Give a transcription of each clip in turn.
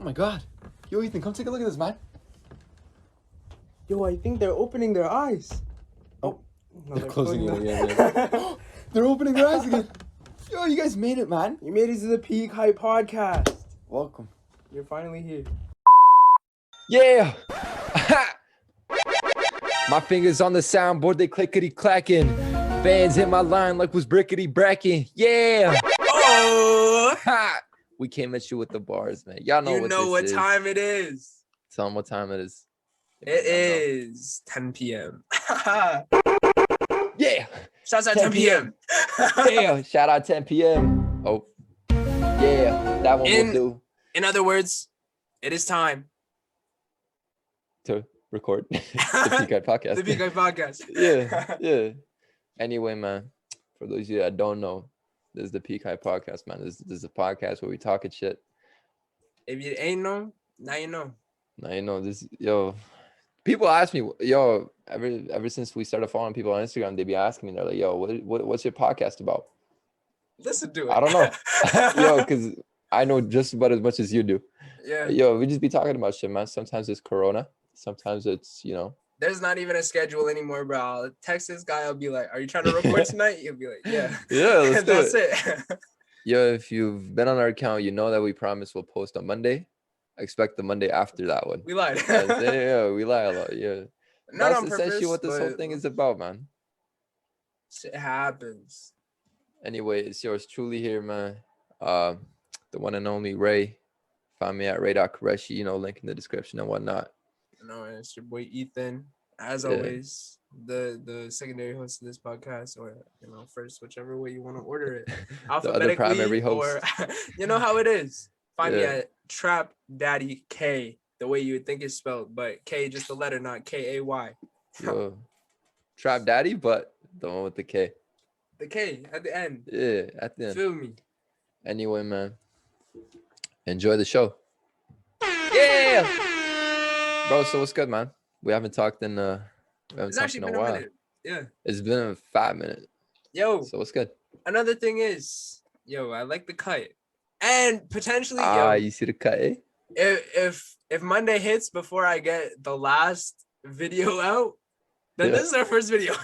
Oh my god. Yo, Ethan, come take a look at this, man. Yo, I think they're opening their eyes. Oh, no, They're closing it again. them. They're opening their eyes again. Yo, you guys made it, man. You made it to the Peak High Podcast. Welcome. You're finally here. Yeah. My fingers on the soundboard, they clickety clacking. Fans in my line like was brickety bracking. Yeah. Oh! Ha. We came at you with the bars, man. Y'all know You know what this is. time it is. Tell them what time it is. It is 10 p.m. Yeah. Shouts out 10 10 p.m. Yeah. Shout out 10 p.m. Oh. Yeah. That one will do. In other words, it is time To record the PK podcast. The PK Podcast. Yeah. Anyway, man, for those of you that don't know, this is the PK Podcast, man. This is a podcast where we talking shit. If you ain't know, now you know. Now you know this. Yo, people ask me, yo, ever since we started following people on Instagram, they be asking me, they're like, yo, what's your podcast about? Listen to it. I don't know. Yo, because I know just about as much as you do. Yeah. Yo, we just be talking about shit, man. Sometimes it's Corona. Sometimes it's, There's not even a schedule anymore, bro. I'll text this guy. I'll be like, "Are you trying to record tonight?" He'll be like, "Yeah." Yeah, let's do That's it. it. Yo, if you've been on our account, you know that we promise we'll post on Monday. Expect the Monday after that one. We lied. Yeah, we lie a lot. Yeah, Not that's on purpose. essentially what this whole but thing is about, man. Shit happens. Anyway, it's yours truly here, man. The one and only Ray. Find me at Ray.Qureshi, link in the description and whatnot. It's your boy Ethan, as Yeah. always, the secondary host of this podcast, or first, whichever way you want to order it, The other alphabetically, primary host. or you know how it is. Find me Yeah. at Trap Daddy K, the way you would think it's spelled, but K just the letter, not K-A-Y. Yo, Trap Daddy, but the one with the K. The K at the end. Yeah, at the end. Feel me? Anyway, man, enjoy the show. Yeah, bro. So what's good, man? We haven't talked in It's actually been a while. minute. Yeah. It's been a 5 minutes. Yo. So what's good? Another thing is, I like the cut, and potentially, You see the cut, eh? If Monday hits before I get the last video out, then Yeah. this is our first video.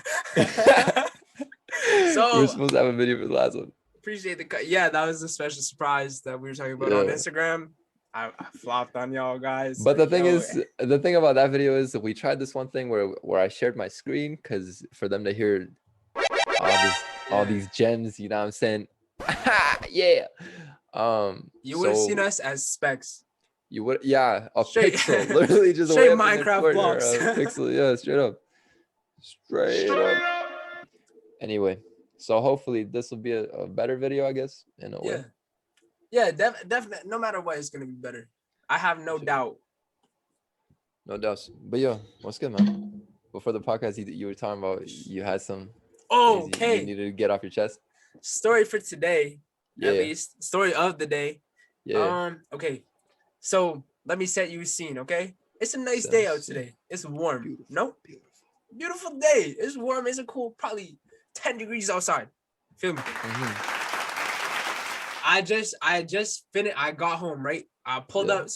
So we're supposed to have a video for the last one. appreciate the cut. Yeah, that was a special surprise that we were talking about on Yeah. Instagram. I flopped on y'all guys. But the thing about that video is that we tried this one thing where I shared my screen because for them to hear all these gems, you know what I'm saying? Yeah. You would have seen us as specs. You would, yeah, a Straight- pixel, literally just a straight way up in the Minecraft corner, blocks. a pixel, yeah, straight up. Anyway, so hopefully this will be a better video, I guess, in a way. Yeah, definitely. No matter what, it's gonna be better. I have no doubt. No doubts. But yo, what's good, man? Before the podcast, you were talking about you had some. Okay. You needed to get off your chest. Story for today, Yeah. at least. Story of the day. Yeah. Okay. So let me set you a scene, okay? It's a nice day out today. It's warm. Beautiful. No? Beautiful day. It's warm. It's a cool, probably 10 degrees outside. Feel me? Mm-hmm. I just finished. I got home, right? I pulled up.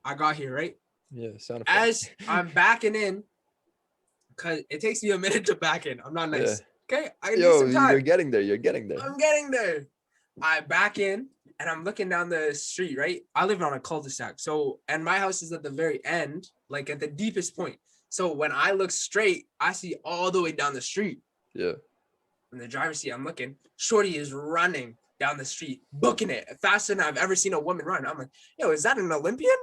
I got here, right? Yeah. Sound As I'm backing in, because it takes me a minute to back in. I'm not nice. Okay? I need some time. You're getting there. I'm getting there. I back in and I'm looking down the street, right? I live on a cul-de-sac. So, and my house is at the very end, like at the deepest point. So when I look straight, I see all the way down the street. Yeah. In the driver's seat, I'm looking. Shorty is running down the street, booking it faster than I've ever seen a woman run. I'm like, yo, is that an Olympian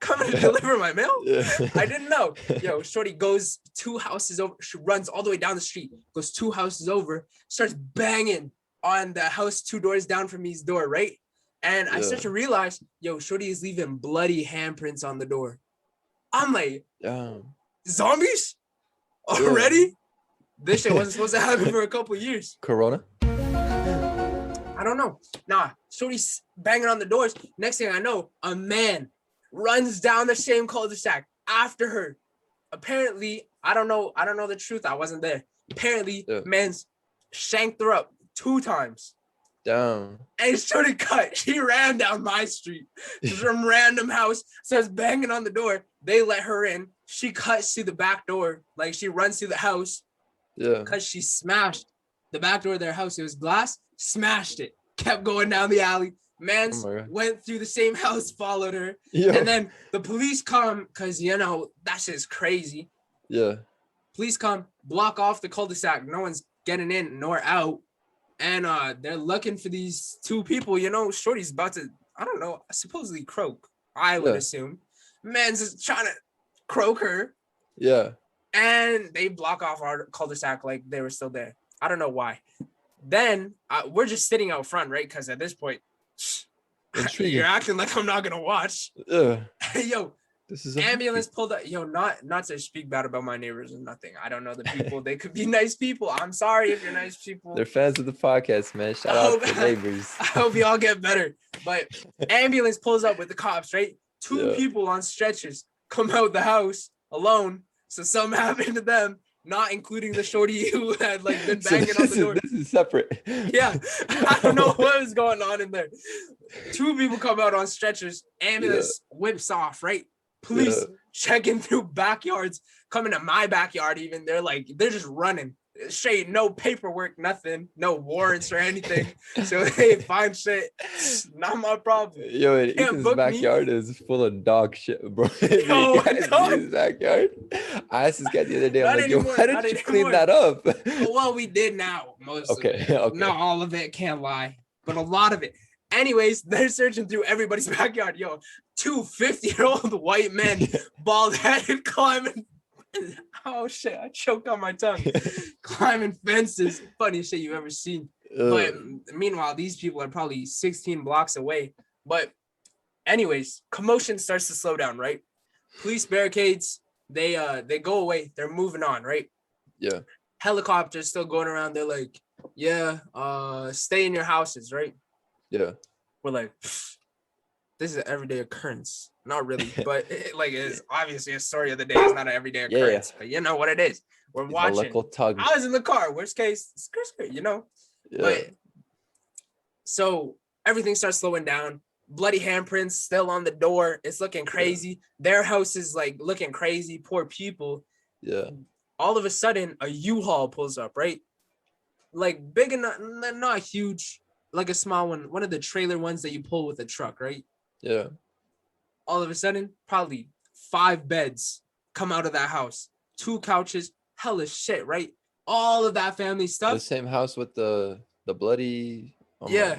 coming to deliver my mail? Yeah. I didn't know. Yo, shorty goes 2 houses over. She runs all the way down the street, goes 2 houses over, starts banging on the house 2 doors down from me's door, right? And I start to realize, yo, shorty is leaving bloody handprints on the door. I'm like, zombies? Already? This shit wasn't supposed to happen for a couple years. Corona? I don't know. Nah, shorty's banging on the doors. Next thing I know, a man runs down the same cul-de-sac after her. Apparently, I don't know the truth. I wasn't there. Apparently, man's shanked her up 2 times. Damn. And shorty cut. She ran down my street to some random house, says banging on the door. They let her in. She cuts to the back door. Like she runs through the house Yeah. because she smashed the back door of their house. It was glass, smashed it, kept going down the alley. Oh my God. Went through the same house, followed her. Yo. And then the police come because, you know, that shit's crazy. Yeah. Police come, block off the cul-de-sac. No one's getting in nor out. And they're looking for these two people. You know, shorty's about to, I don't know, supposedly croak. I would assume. Man's just trying to croak her. Yeah. And they block off our cul-de-sac like they were still there. I don't know why. Then we're just sitting out front, right? Because at this point, Intriguing. you're acting like I'm not gonna watch. Yeah. Yo, This is ambulance pulled up. Yo, not to speak bad about my neighbors or nothing. I don't know the people. They could be nice people. I'm sorry if you're nice people. They're fans of the podcast, man. Shout out to the neighbors. I hope y'all get better. But ambulance pulls up with the cops, right? Two people on stretchers come out the house alone. So something happened to them, not including the shorty who had like been banging on the door. This is separate. Yeah, I don't know what was going on in there. Two people come out on stretchers. Ambulance whips off, right? Police checking through backyards, coming to my backyard even. They're just running. Straight, no paperwork, nothing, no warrants or anything. So they find shit. Not my problem. Yo, and Ethan's backyard is full of dog shit, bro. Yo, his backyard. I asked this guy the other day, I'm like, yo, why didn't you clean that up? Well, we did now, most of it. Okay. Not all of it, can't lie, but a lot of it. Anyways, they're searching through everybody's backyard. Yo, two 50-year-old white men, bald-headed, climbing. Oh shit, I choked on my tongue. Climbing fences. Funniest shit you've ever seen. But meanwhile, these people are probably 16 blocks away. But anyways, commotion starts to slow down, right? Police barricades, they go away. They're moving on, right? Yeah. Helicopters still going around. They're like, yeah, stay in your houses, right? Yeah. We're like, this is an everyday occurrence. Not really, but it's obviously a story of the day. It's not an everyday occurrence, but you know what it is. We're watching. I was in the car. Worst case, you know. Yeah. But so everything starts slowing down. Bloody handprints still on the door. It's looking crazy. Their house is like looking crazy. Poor people. Yeah. All of a sudden, a U-Haul pulls up, right? Like big and not huge, like a small one. One of the trailer ones that you pull with a truck, right? Yeah. All of a sudden, probably 5 beds come out of that house. 2 couches, hella shit, right? All of that family stuff. The same house with the bloody. Oh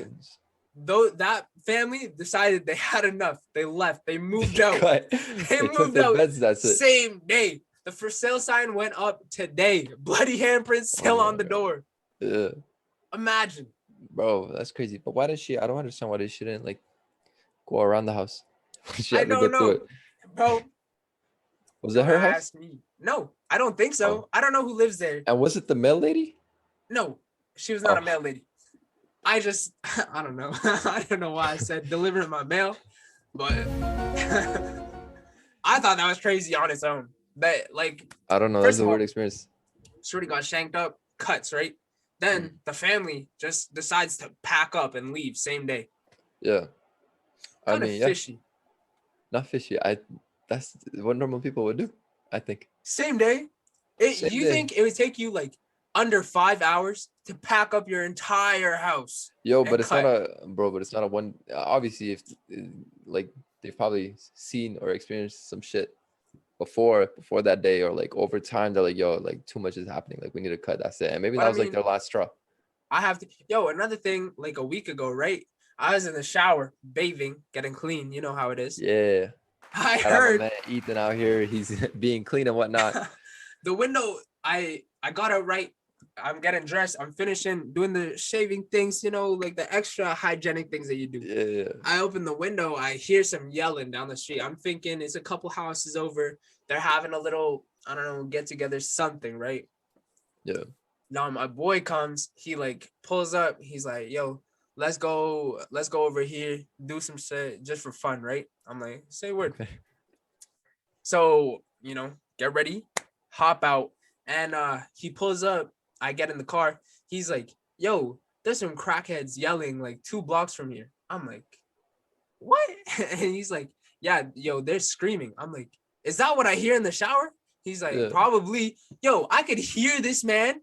Though that family decided they had enough. They left. They moved out. They moved out. Beds, that's it. Same day. The for sale sign went up today. Bloody handprints still on the door. Yeah. Imagine. Bro, that's crazy. But why does she? I don't understand why she didn't like go around the house. I don't know, bro. Was it her house? Ask me. No, I don't think so. Oh. I don't know who lives there. And was it the mail lady? No, she was not a mail lady. I don't know. I don't know why I said delivering my mail, but I thought that was crazy on its own. But like, I don't know. That's a weird experience. Shorty got shanked up, cuts, right? Then the family just decides to pack up and leave same day. Yeah. I mean, fishy. Not fishy. That's what normal people would do, I think. Same day. You think it would take you like under 5 hours to pack up your entire house? Yo, but it's not a one. Obviously, if like they've probably seen or experienced some shit before that day, or like over time, they're like, yo, like too much is happening. Like we need to cut. That's it. And maybe that was like their last straw. I have to. Yo, another thing, like a week ago, right? I was in the shower, bathing, getting clean. You know how it is. Yeah. I heard man, Ethan out here. He's being clean and whatnot. The window, I got it right. I'm getting dressed. I'm finishing doing the shaving things, you know, like the extra hygienic things that you do. Yeah. I open the window. I hear some yelling down the street. I'm thinking it's a couple houses over. They're having a little, I don't know, get together, something, right? Yeah. Now my boy comes. He like pulls up. He's like, yo, let's go over here, do some shit just for fun, right? I'm like, say word. Okay. So, you know, get ready, hop out, and he pulls up. I get in the car. He's like, yo, there's some crackheads yelling like 2 blocks from here. I'm like, what? And he's like, yeah, yo, they're screaming. I'm like, is that what I hear in the shower? He's like, Yeah. probably. Yo, I could hear this man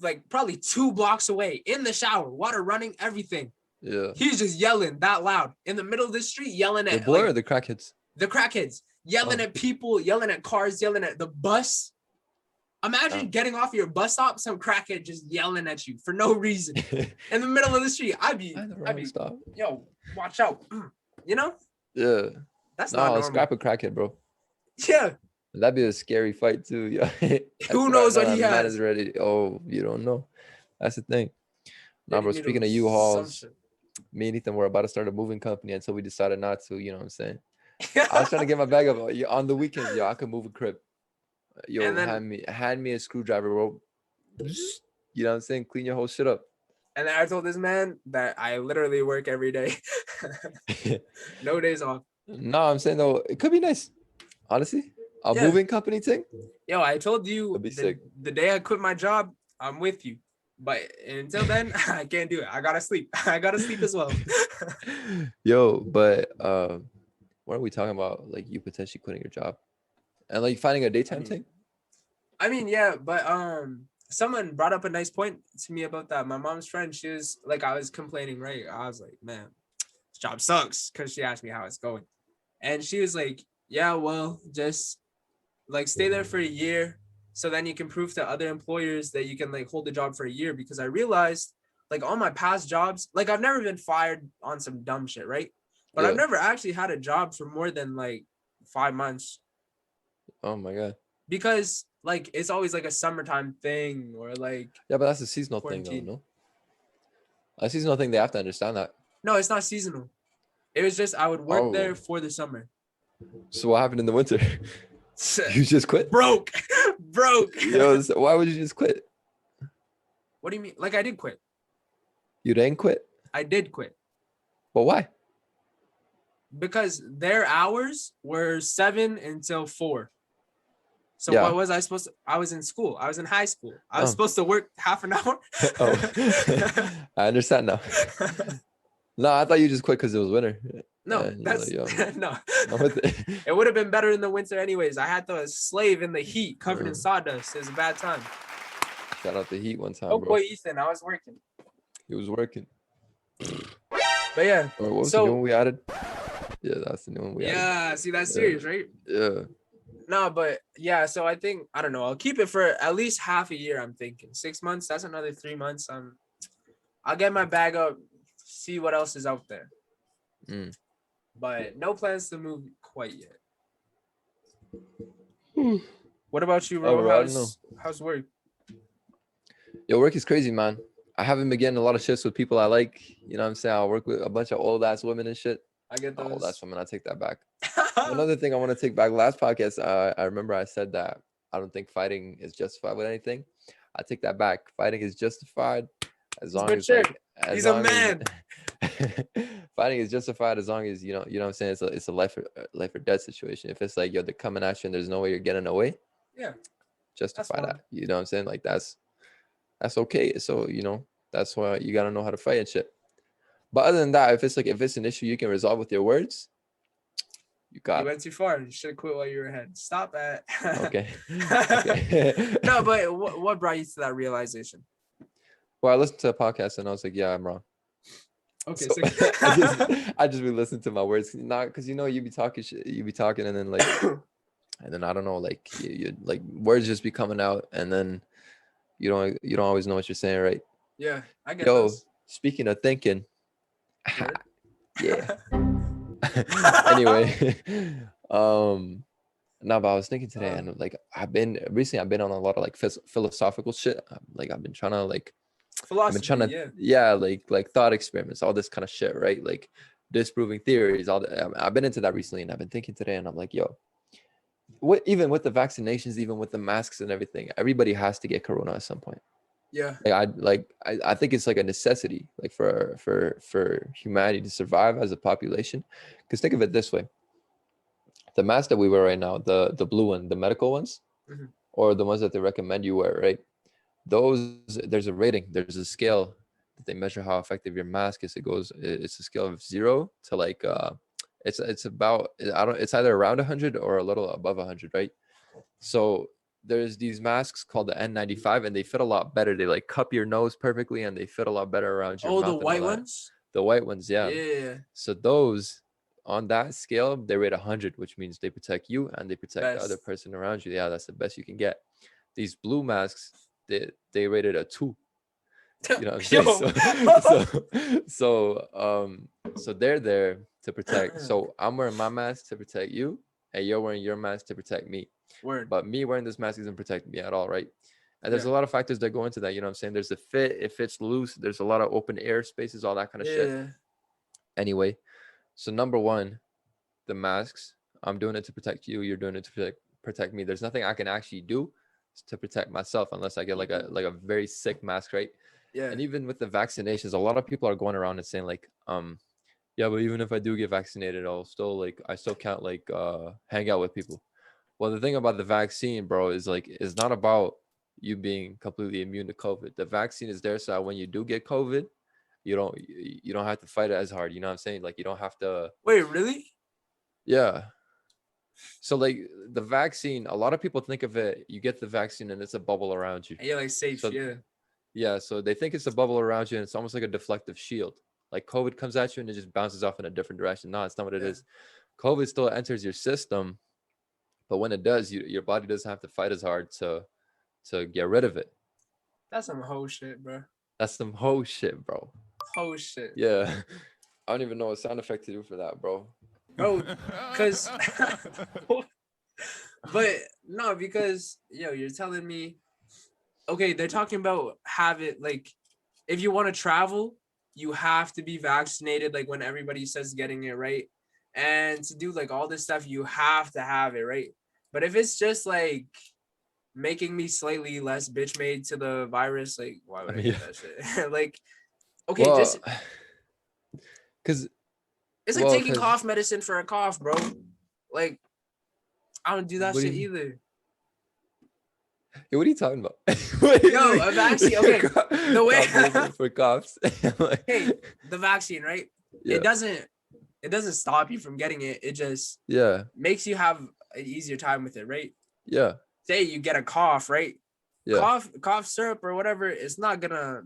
like probably 2 blocks away in the shower, water running, everything. Yeah. He's just yelling that loud in the middle of the street, yelling The at boy or like the crackheads? the crackheads, yelling Oh. at people, yelling at cars, yelling at the bus. Imagine getting off your bus stop, some crackhead just yelling at you for no reason in the middle of the street. I'd be, stop. yo, watch out. You know, Yeah. that's No, not I'll normal. scrap a crackhead, bro. Yeah. That'd be a scary fight too. Yeah. Who knows what he Man has? is ready. Oh, you don't know. That's the thing. Nah, Ready bro. me to Speaking of some U-Hauls, shit. me and Ethan were about to start a moving company until we decided not to. You know what I'm saying? I was trying to get my bag up on the weekends. Yo, I could move a crib. Yo, And then- hand me a screwdriver, bro. You know what I'm saying? Clean your whole shit up. And then I told this man that I literally work every day. No days off. No, I'm saying though, it could be nice. Honestly, a Yeah. moving company thing. Yo, I told you That'd be sick. the day I quit my job, I'm with you. But until then, I can't do it. I gotta sleep. I gotta sleep as well. Yo, but what are we talking about? Like you potentially quitting your job and like finding a daytime thing? I mean, yeah, but someone brought up a nice point to me about that. My mom's friend, she was like, I was complaining, right? I was like, man, this job sucks, because she asked me how it's going. And she was like, yeah, well, just like stay there for a year, so then you can prove to other employers that you can like hold the job for a year. Because I realized like all my past jobs, like I've never been fired on some dumb shit, right? But I've Yeah. never actually had a job for more than like 5 months, Oh my god. because like it's always like a summertime thing, or like, Yeah, but that's a seasonal thing, Quarantine. though. No, a seasonal thing. They have to understand that. no, it's not seasonal. It was just I would work Oh. there for the summer. So what happened in the winter? You just quit? broke. Yo, so why would you just quit? What do you mean? Like I did quit. You didn't quit, I did quit but why? because their hours were 7 until 4. So Yeah. what was I supposed to? I was in school. I was in high school. I was Oh. supposed to work half an hour. Oh, I understand now. No, I thought you just quit because it was winter. No, And you're that's like, yo, no. I'm with it. It would have been better in the winter anyways. I had to slave in the heat, covered in sawdust. It was a bad time. Shout out the Heat one time, Oh bro. boy, Ethan, I was working. He was working. But yeah, Or what was So- the new one we added? Yeah, that's the new one we added. yeah. See, that's Yeah. serious, right? Yeah. No, but yeah. So I think I don't know. I'll keep it for at least half a year. I'm thinking 6 months. That's another 3 months. I'll get my bag up, see what else is out there. Mm. But no plans to move quite yet. What about you, Oh, bro? bro, I don't know. How's work? Yo, work is crazy, man. I haven't been getting a lot of shifts with people I like. You know what I'm saying? I work with a bunch of old ass women and shit. I get Not old those. ass women. I take that back. Another thing I want to take back. Last podcast, I remember I said that I don't think fighting is justified with anything. I take that back. Fighting is justified as long good as shit. like, as He's a long as- man. fighting is justified as long as you know what I'm saying. It's a life or death situation. If it's like yo, they're coming at you and there's no way you're getting away, Yeah. justify fine. that. You know what I'm saying? Like that's okay. So that's why you gotta know how to fight and shit. But other than that, if it's an issue you can resolve with your words, you got You it. went too far. You should have quit while you were ahead. Stop that. Okay. Okay. No, but what brought you to that realization? Well, I listened to a podcast and I was like, yeah, I'm wrong. Okay, So, so I just be listening to my words, not because you be talking shit, you be talking, and then and then I don't know, like you like words just be coming out, and then you don't always know what you're saying, right? yeah, I get Yo, those. speaking of thinking, Word. yeah. Anyway, no, but I was thinking today, and like I've been on a lot of like philosophical shit. I've been trying to like. I've been Philosophy, trying to, yeah. like thought experiments, all this kind of shit, right? Like disproving theories, all that. I've been into that recently, and I've been thinking today, and I'm like, yo, even with the vaccinations, even with the masks and everything, everybody has to get corona at some point. Yeah. I think it's like a necessity, like for humanity to survive as a population. Because think of it this way: the mask that we wear right now, the blue one, the medical ones, Mhm. or the ones that they recommend you wear, right? Those there's a rating, there's a scale that they measure how effective your mask is. It's a scale of 0 to like it's about, I don't, it's either around 100 or a little above 100, right? So there's these masks called the N95, and they fit a lot better. They like cup your nose perfectly, and they fit a lot better around your Oh, the mouth and all white that. ones. The white ones, yeah. Yeah, So those, on that scale, they rate 100, which means they protect you and they protect the other best. person around you. Yeah, that's the best you can get. These blue masks, they rated a 2. You know what I'm saying? Yo. So they're there to protect. So I'm wearing my mask to protect you, and you're wearing your mask to protect me. Word. But me wearing this mask doesn't protect me at all, right? And there's Yeah. a lot of factors that go into that. You know what I'm saying? There's the fit, it fits loose. There's a lot of open air spaces, all that kind of shit. Yeah. Anyway, so number one, the masks. I'm doing it to protect you. You're doing it to protect me. There's nothing I can actually do to protect myself unless I get like a very sick mask, right? Yeah. And even with the vaccinations, a lot of people are going around and saying like, yeah, but even if I do get vaccinated, I still can't like hang out with people. Well, the thing about the vaccine, bro, is like it's not about you being completely immune to COVID. The vaccine is there so that when you do get COVID, you don't have to fight it as hard. You know what I'm saying? Like you don't have to. Wait, really? Yeah. So like the vaccine, a lot of people think of it. You get the vaccine and it's a bubble around you. Yeah, like safe. So Yeah. yeah, so they think it's a bubble around you, and it's almost like a deflective shield. Like COVID comes at you and it just bounces off in a different direction. No, it's not what it Yeah. is. COVID still enters your system, but when it does, your body doesn't have to fight as hard to get rid of it. That's some whole shit, bro. That's some whole shit, bro. Whole shit. Yeah. I don't even know what sound effect to do for that, bro. Bro, because but no, because you're telling me, okay, they're talking about have it like if you want to travel, you have to be vaccinated, like when everybody says getting it, right? And to do like all this stuff, you have to have it, right? But if it's just like making me slightly less bitch made to the virus, like why would I get that shit? Like, okay, Well, just because it's like taking cough medicine for a cough, bro. Like, I don't do that shit either. Yo, what are you talking about? Yo, a vaccine. Okay, the way for coughs. Hey, the vaccine, right? Yeah. It doesn't stop you from getting it. It just makes you have an easier time with it, right? Yeah. Say you get a cough, right? Yeah. Cough syrup or whatever, it's not gonna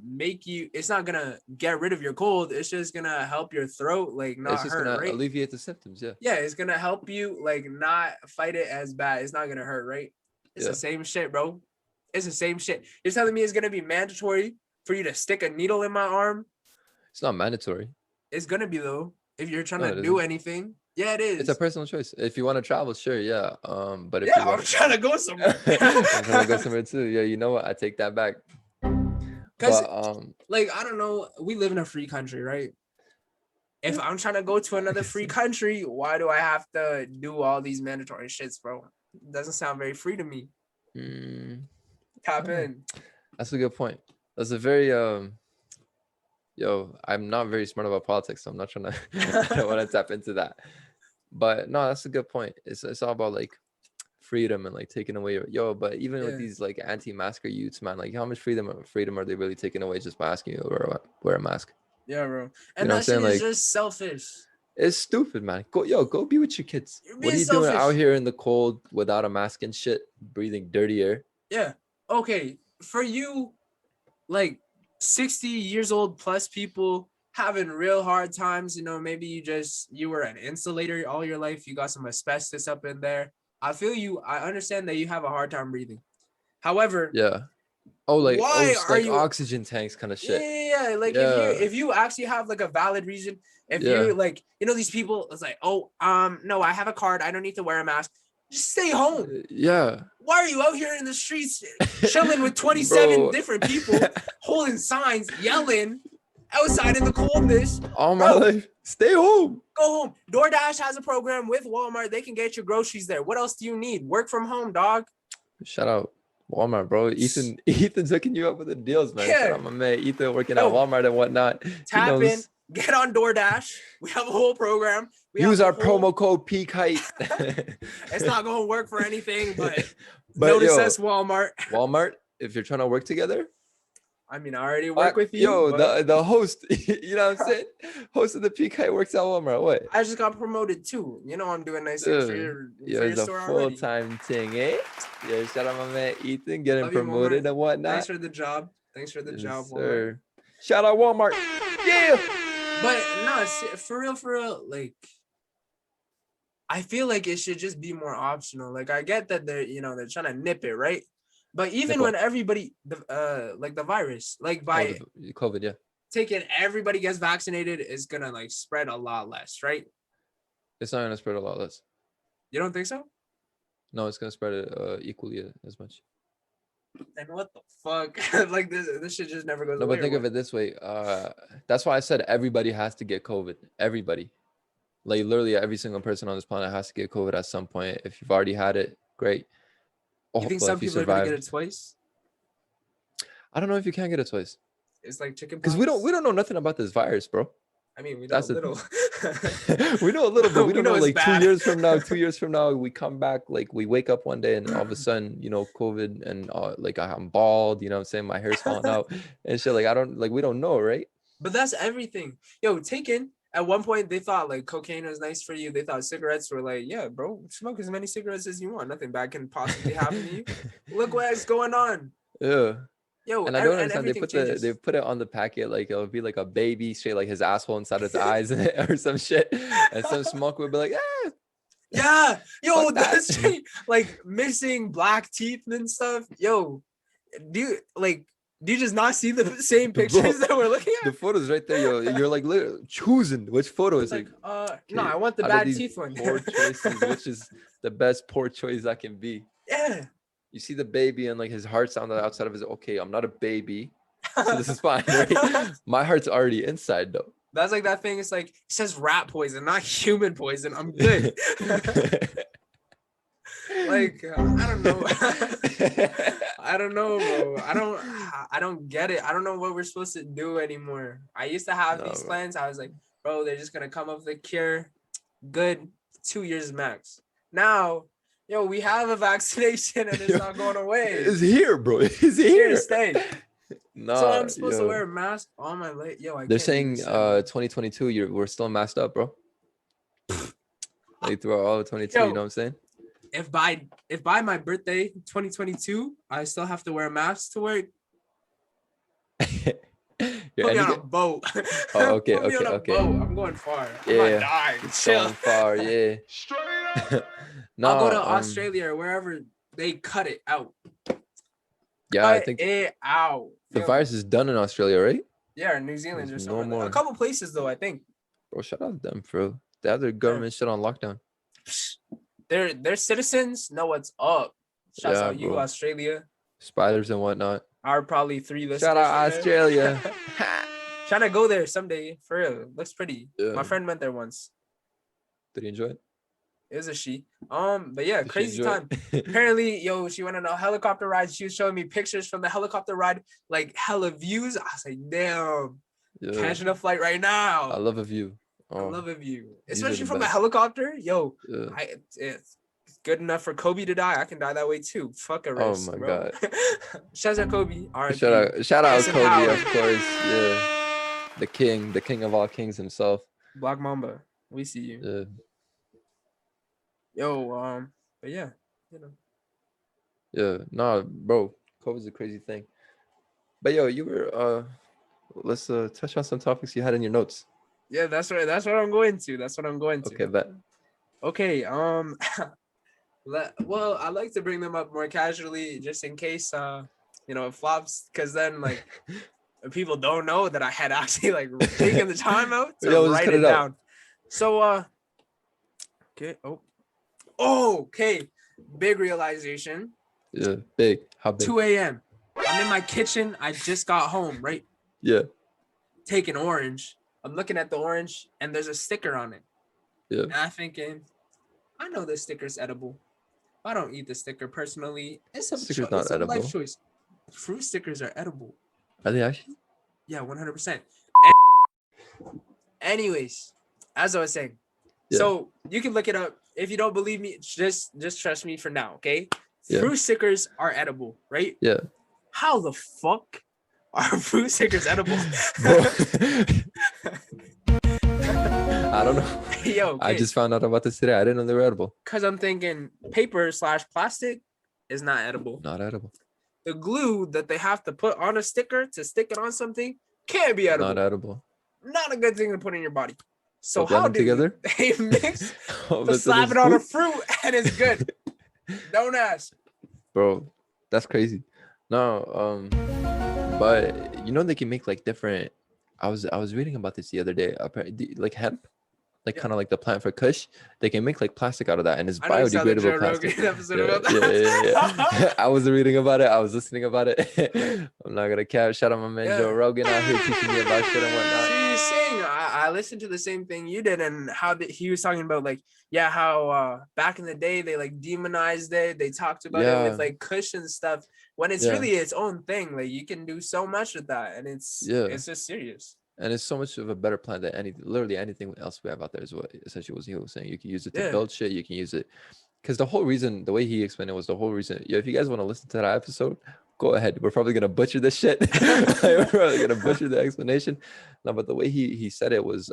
get rid of your cold. It's just gonna help your throat like not it's just hurt, gonna right? alleviate the symptoms. Yeah. Yeah, it's gonna help you like not fight it as bad. It's not gonna hurt, right? It's the same shit, bro. It's the same shit. You're telling me it's gonna be mandatory for you to stick a needle in my arm? It's not mandatory. It's gonna be though. If you're trying to do anything. Yeah, it is. It's a personal choice. If you want to travel, sure, yeah. But if I'm trying to go somewhere. I'm trying to go somewhere too. Yeah, you know what? I take that back. Because like I don't know, we live in a free country, right? If I'm trying to go to another free country, why do I have to do all these mandatory shits, bro? It doesn't sound very free to me. Tap in. That's a good point. That's a very I'm not very smart about politics, so I'm not trying to I don't want to tap into that. But no, that's a good point. It's all about like freedom and like taking away but even with these like anti-masker youths, man, like how much freedom are they really taking away just by asking you to wear a mask? Yeah, bro. And that shit is just selfish. It's stupid, man. Go be with your kids. What are you doing out here in the cold without a mask and shit, breathing dirty air? Yeah. Okay. For you, like 60 years old plus people having real hard times, maybe you were an insulator all your life. You got some asbestos up in there. I feel you. I understand that you have a hard time breathing. However, like oxygen tanks kind of shit. Yeah. Like if you actually have like a valid reason, if you like, these people, it's like, no, I have a card. I don't need to wear a mask. Just stay home. Yeah. Why are you out here in the streets chilling with 27 different people, holding signs, yelling outside in the coldness? All my life. Stay home. Go home. DoorDash has a program with Walmart. They can get your groceries there. What else do you need? Work from home, dog. Shout out Walmart, bro. Ethan's hooking you up with the deals, man. Shout out my man Ethan working at Walmart and whatnot. Tap in. Get on DoorDash. We have a whole program. Use our promo code Peak Height. It's not going to work for anything, but notice us Walmart. Walmart, if you're trying to work together, I mean, I already work with you. Yo, But the host, you know what I'm saying? Host of the PK works at Walmart. What? I just got promoted too. You know, I'm doing nice things Yo, for your it's a store already. full-time thing, eh? Yo, shout out my man Ethan getting Love you, promoted Walmart. and whatnot. Thanks for the job. Thanks for the Yes, job, Walmart. sir. Shout out Walmart. Yeah. But no, for real, like I feel like it should just be more optional. Like I get that they're trying to nip it, right? But even Nipple. when everybody like the virus, like Oh, by the COVID, yeah. taking everybody gets vaccinated is gonna like spread a lot less, right? It's not gonna spread a lot less. You don't think so? No, it's gonna spread it equally as much. Then what the fuck? Like this shit just never goes No, away. but think of it this way. That's why I said everybody has to get COVID. Everybody. Like literally every single person on this planet has to get COVID at some point. If you've already had it, great. You think But some if you people are gonna get survived, it twice? I don't know if you can get it twice. It's like chicken Because pox. we don't know nothing about this virus, bro. I mean, we know That's a the little. we know a little, but we We don't know know it's like bad. 2 years from now, 2 years from now, we come back, like we wake up one day and all of a sudden, COVID and like I'm bald, you know what I'm saying? My hair's falling out and shit. Like we don't know, right? But that's everything. Yo, taken. At one point, they thought like cocaine was nice for you. They thought cigarettes were like, yeah, bro, smoke as many cigarettes as you want. Nothing bad can possibly happen to you. Look what's going on. Yeah. Yo, And I don't and understand. They everything put changes. they put it on the packet like it'll be like a baby straight like his asshole inside his eyes or some shit. And some smoke would be like, Yeah, yo, Fuck that. that's straight, like missing black teeth and stuff. Yo, do you just not see the same Bro, pictures that we're looking the at? photos right there, yo. You're like literally choosing which photo is Like, like. no, I want the out of bad these teeth one. poor choices, which is the best poor choice that can be. Yeah. You see the baby and like his heart's on the outside of his. Okay, I'm not a baby, so this is fine, right? My heart's already inside though. That's like that thing. It's like it says rat poison, not human poison. I'm good. Like I don't know. I don't know, bro. I don't get it. I don't know what we're supposed to do anymore. I used to have these bro. plans. I was like, bro, they're just gonna come up with a cure. Good, 2 years max. Now, yo, we have a vaccination and it's not going away. It's here, bro. It's Here here. to stay. Nah, So I'm supposed to wear a mask on my leg. Yo, they're saying 2022. We're still masked up, bro. Like throughout all of 22. Yo, you know what I'm saying? If by my birthday 2022 I still have to wear a mask to work, Your put me end on a game- boat. Oh, okay, Put me on a okay. boat. I'm going far. I'm Yeah, not dying. it's Chill. going far, yeah. I'll go to Nah, Australia or wherever they cut it out. Yeah, I Cut think it out. the Yo. virus is done in Australia, right? Yeah, New Zealand There's or no something. more. A couple places though, I think. Bro, shout out to them, bro. They have their government shit on lockdown. Their citizens know what's up. Shouts Yeah, out you, bro. Australia. Spiders and whatnot. Are probably 3 listeners. Shout out from there. Australia. Trying to go there someday. For real. Looks pretty. Yeah. My friend went there once. Did you enjoy it? It was a she. But yeah, Did she crazy enjoy time. it? Apparently, yo, she went on a helicopter ride. She was showing me pictures from the helicopter ride, like hella views. I was like, damn, Yeah. catching a flight right now. I love a view. I Oh, love a view, these are especially the from a best. helicopter. Yo, yeah. it's good enough for Kobe to die. I can die that way too. Fuck a Oh risk, my bro. God. Shout out Kobe. R.I.P. Shout out Rest in Kobe, power. of course. Yeah. The king of all kings himself. Black Mamba. We see you. Yeah. Yo, but yeah, you know. Yeah. Nah, bro. COVID's a crazy thing. But yo, you were let's touch on some topics you had in your notes. Yeah, that's what I'm going to. That's what I'm going to. Okay, bet. Okay, well, I like to bring them up more casually just in case it flops, because then like people don't know that I had actually like taken the time out to Yeah, we'll just write cut it it out. down. So okay. Okay. Big realization. Yeah, big. How big? 2 a.m. I'm in my kitchen. I just got home, right? Yeah. Take an orange. I'm looking at the orange and there's a sticker on it. Yeah. And I'm thinking, I know this sticker's edible. I don't eat the sticker personally. It's a Sticker's not edible. life choice. Fruit stickers are edible. Are they actually? Yeah, 100%. Anyways, as I was saying, Yeah. so you can look it up. If you don't believe me, just trust me for now, okay? Yeah. Fruit stickers are edible, right? Yeah. How the fuck Are fruit stickers edible? Bro. I don't know. Yo, I okay. just found out about this today. I didn't know they were edible. Because I'm thinking paper/plastic is not edible. Not edible. The glue that they have to put on a sticker to stick it on something can't be edible. Not edible. Not a good thing to put in your body. So blend how them do together? they mix Oh, to but so slap there's it on a food? fruit and it's good? Don't ask. Bro, that's crazy. No, but you know they can make like different. I was reading about this the other day. Apparently, like hemp, like Yeah. kind of like the plant for Kush. They can make like plastic out of that, and it's I know you saw the Joe biodegradable plastic. Rogan episode Yeah, about yeah, that. yeah. I was reading about it. I was listening about it. I'm not gonna cap. Shout out my man Yeah. Joe Rogan out here teaching me about shit and whatnot. See, you're saying I listened to the same thing you did, and how he was talking about like, yeah, how back in the day they like demonized it. They talked about it with Yeah. like Kush and stuff. When it's Yeah. really its own thing, like you can do so much with that, and it's just serious. And it's so much of a better plant than literally anything else we have out there is what essentially what he was saying. You can use it to Yeah. build shit. You can use it because the whole reason, the way he explained it was the whole reason. Yeah, if you guys want to listen to that episode, go ahead. We're probably gonna butcher this shit. We're probably gonna butcher the explanation. No, but the way he said it was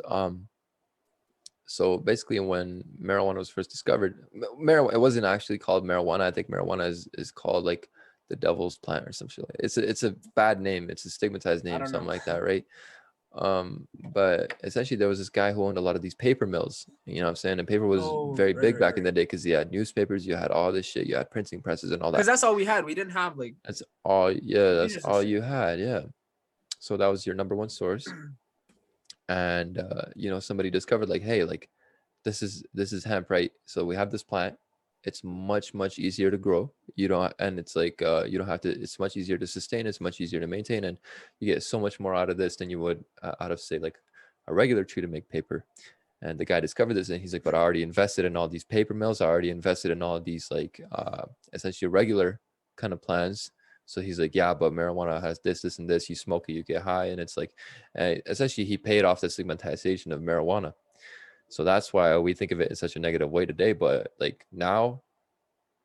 so basically when marijuana was first discovered, marijuana, it wasn't actually called marijuana. I think marijuana is called like the devil's plant or some shit. It's a bad name. It's a stigmatized name, something like that, right? But essentially there was this guy who owned a lot of these paper mills, you know what I'm saying, and paper was very big back in the day because you had newspapers, you had all this shit, you had printing presses and all that, because that's all we had. We didn't have like that's all you had. Yeah, so that was your number one source. And you know, somebody discovered like, hey, like this is hemp, right? So we have this plant. It's much easier to grow. You don't, and it's like you don't have to. It's much easier to sustain. It's much easier to maintain, and you get so much more out of this than you would out of say like a regular tree to make paper. And the guy discovered this, and he's like, "But I already invested in all these paper mills. I already invested in all of these like essentially regular kind of plants." So he's like, "Yeah, but marijuana has this, and this. You smoke it, you get high, and it's like, essentially, he paid off the stigmatization of marijuana." So that's why we think of it in such a negative way today. But like now,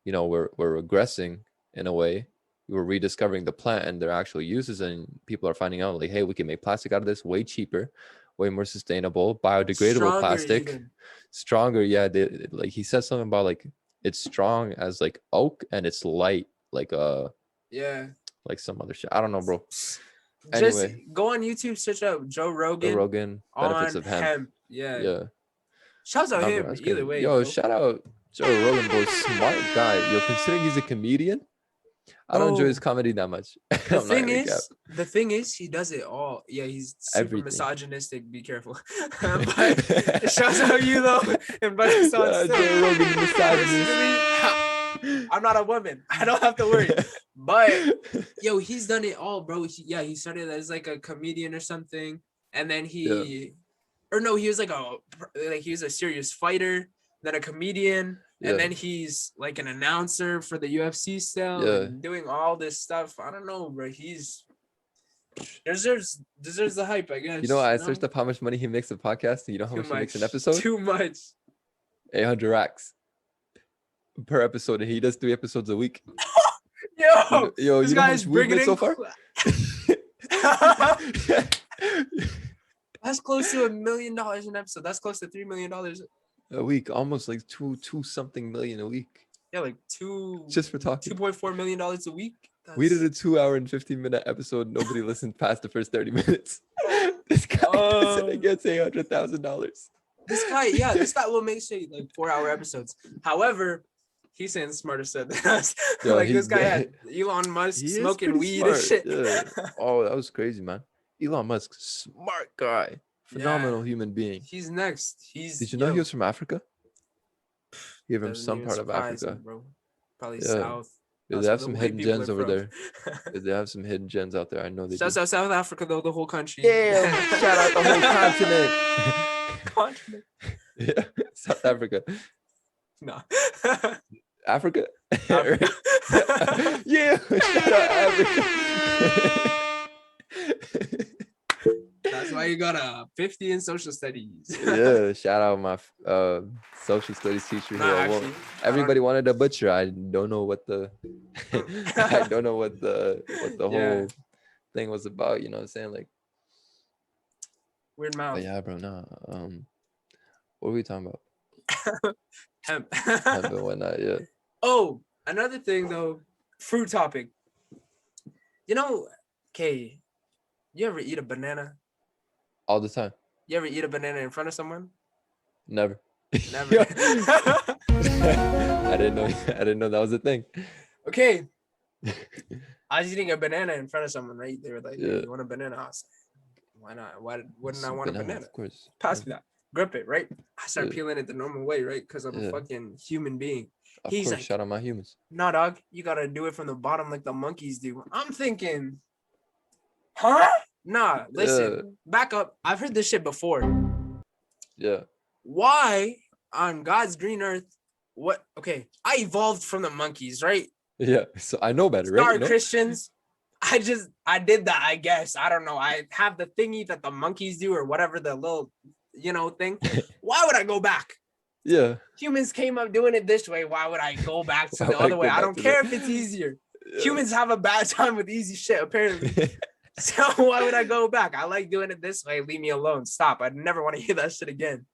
you know, we're regressing in a way. We're rediscovering the plant and their actual uses, and people are finding out like, hey, we can make plastic out of this way cheaper, way more sustainable, biodegradable plastic, stronger. Yeah, like he said something about like it's strong as like oak and it's light like like some other shit. I don't know, bro. Anyway, just go on YouTube, search up Joe Rogan. Joe Rogan benefits on of hemp. Yeah. Shouts out him either way. Yo, shout out Joe Rogan, bro. Smart guy. Yo, considering he's a comedian, I don't enjoy his comedy that much. The thing is, he does it all. Yeah, he's super misogynistic. Be careful. But shouts out you though. And but Joe Rogan misogynist. I'm not a woman. I don't have to worry. But yo, he's done it all, bro. He started as like a comedian or something, and then he was he was a serious fighter, then a comedian, and then he's like an announcer for the UFC still, and doing all this stuff. I don't know, bro. He's deserves the hype, I guess. You know, I searched up how much money he makes a podcast. You know how much he makes an episode? Too much. 800 racks per episode, and he does 3 episodes a week. Yo, this guy's bringing in so far. That's close to $1 million an episode. That's close to $3 million a week. Almost like two something million a week. Yeah, like two. Just for talking. $2.4 million a week. We did a 2 hour and 15-minute episode. Nobody listened past the first 30 minutes. This guy gets $800,000. This guy will make say like 4-hour episodes. However, he's saying smarter said than us. Like this guy had Elon Musk smoking weed and shit. Yeah. Oh, that was crazy, man. Elon Musk, smart guy, phenomenal human being. He's next. Did you know he was from Africa? He from some part of Africa, bro. Probably south. Yeah, they have some hidden gems over there. They have some hidden gems out there. I know they do. Shouts out South Africa though, the whole country. Damn! Shout out the whole continent. Yeah, South Africa. No. Africa. Yeah, shout out Africa. That's why you got a 50 in social studies. Yeah, shout out my social studies teacher here. Everybody wanted a butcher. I don't know what the whole thing was about. You know what I'm saying? Like, Weird but mouth. yeah, bro. Nah. What are we talking about? Hemp. Hemp and whatnot. Yeah. Oh, another thing though, fruit topic. You know, okay, you ever eat a banana? All the time. You ever eat a banana in front of someone? Never. Never. Yeah. I didn't know. I didn't know that was a thing. Okay, I was eating a banana in front of someone, right? They were like, "Hey, Yeah. you want a banana?" I was like, "Why not? Why wouldn't I Some want a banana?" of course. Pass me that. Grip it, right? I start Yeah. peeling it the normal way, right? Because I'm a Yeah. fucking human being. Of He's course. like, Shout out my humans. "No, dog, you gotta do it from the bottom like the monkeys do." I'm thinking, huh? Nah, Yeah. listen, back up. I've heard this shit before. Yeah. Why on God's green earth? What? Okay, I evolved from the monkeys, right? Yeah. So I know better, right? Sorry, You know? Christians. I did that, I guess. I don't know. I have the thingy that the monkeys do or whatever, the little, thing. Why would I go back? Yeah. Humans came up doing it this way. Why would I go back to Why the would I other way? go I back don't to care that? if it's easier. Yeah. Humans have a bad time with easy shit, apparently. So why would I go back? I like doing it this way. Leave me alone. Stop. I never want to hear that shit again.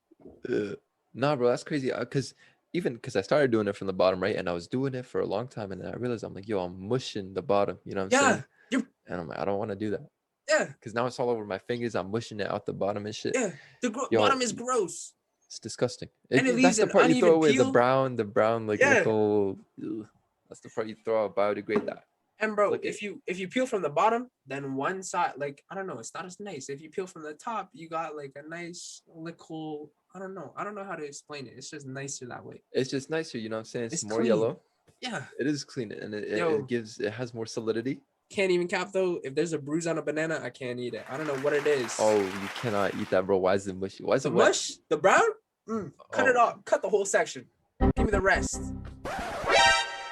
Yeah. Nah, bro, that's crazy. Because I started doing it from the bottom, right? And I was doing it for a long time, and then I realized I'm like, yo, I'm mushing the bottom. You know what I'm Yeah. saying? And I'm like, I don't want to do that. Yeah. Because now it's all over my fingers. I'm mushing it out the bottom and shit. Yeah. The Yo, bottom is gross. it's disgusting. And it That's leaves the an part you throw uneven away. peel. The brown, like Yeah. little. Ugh. That's the part you throw out. Biodegrade that. And bro, Flick if you peel from the bottom, then one side, like, I don't know, it's not as nice. If you peel from the top, you got like a nice lickle. I don't know how to explain it. It's just nicer that way. It's just nicer, you know what I'm saying? It's more clean. yellow. Yeah. It is clean, and Yo. it has more solidity. Can't even cap though. If there's a bruise on a banana, I can't eat it. I don't know what it is. Oh, you cannot eat that, bro. Why is it mushy? Why is The it wet? mush, the brown, cut it off. Cut the whole section. Give me the rest.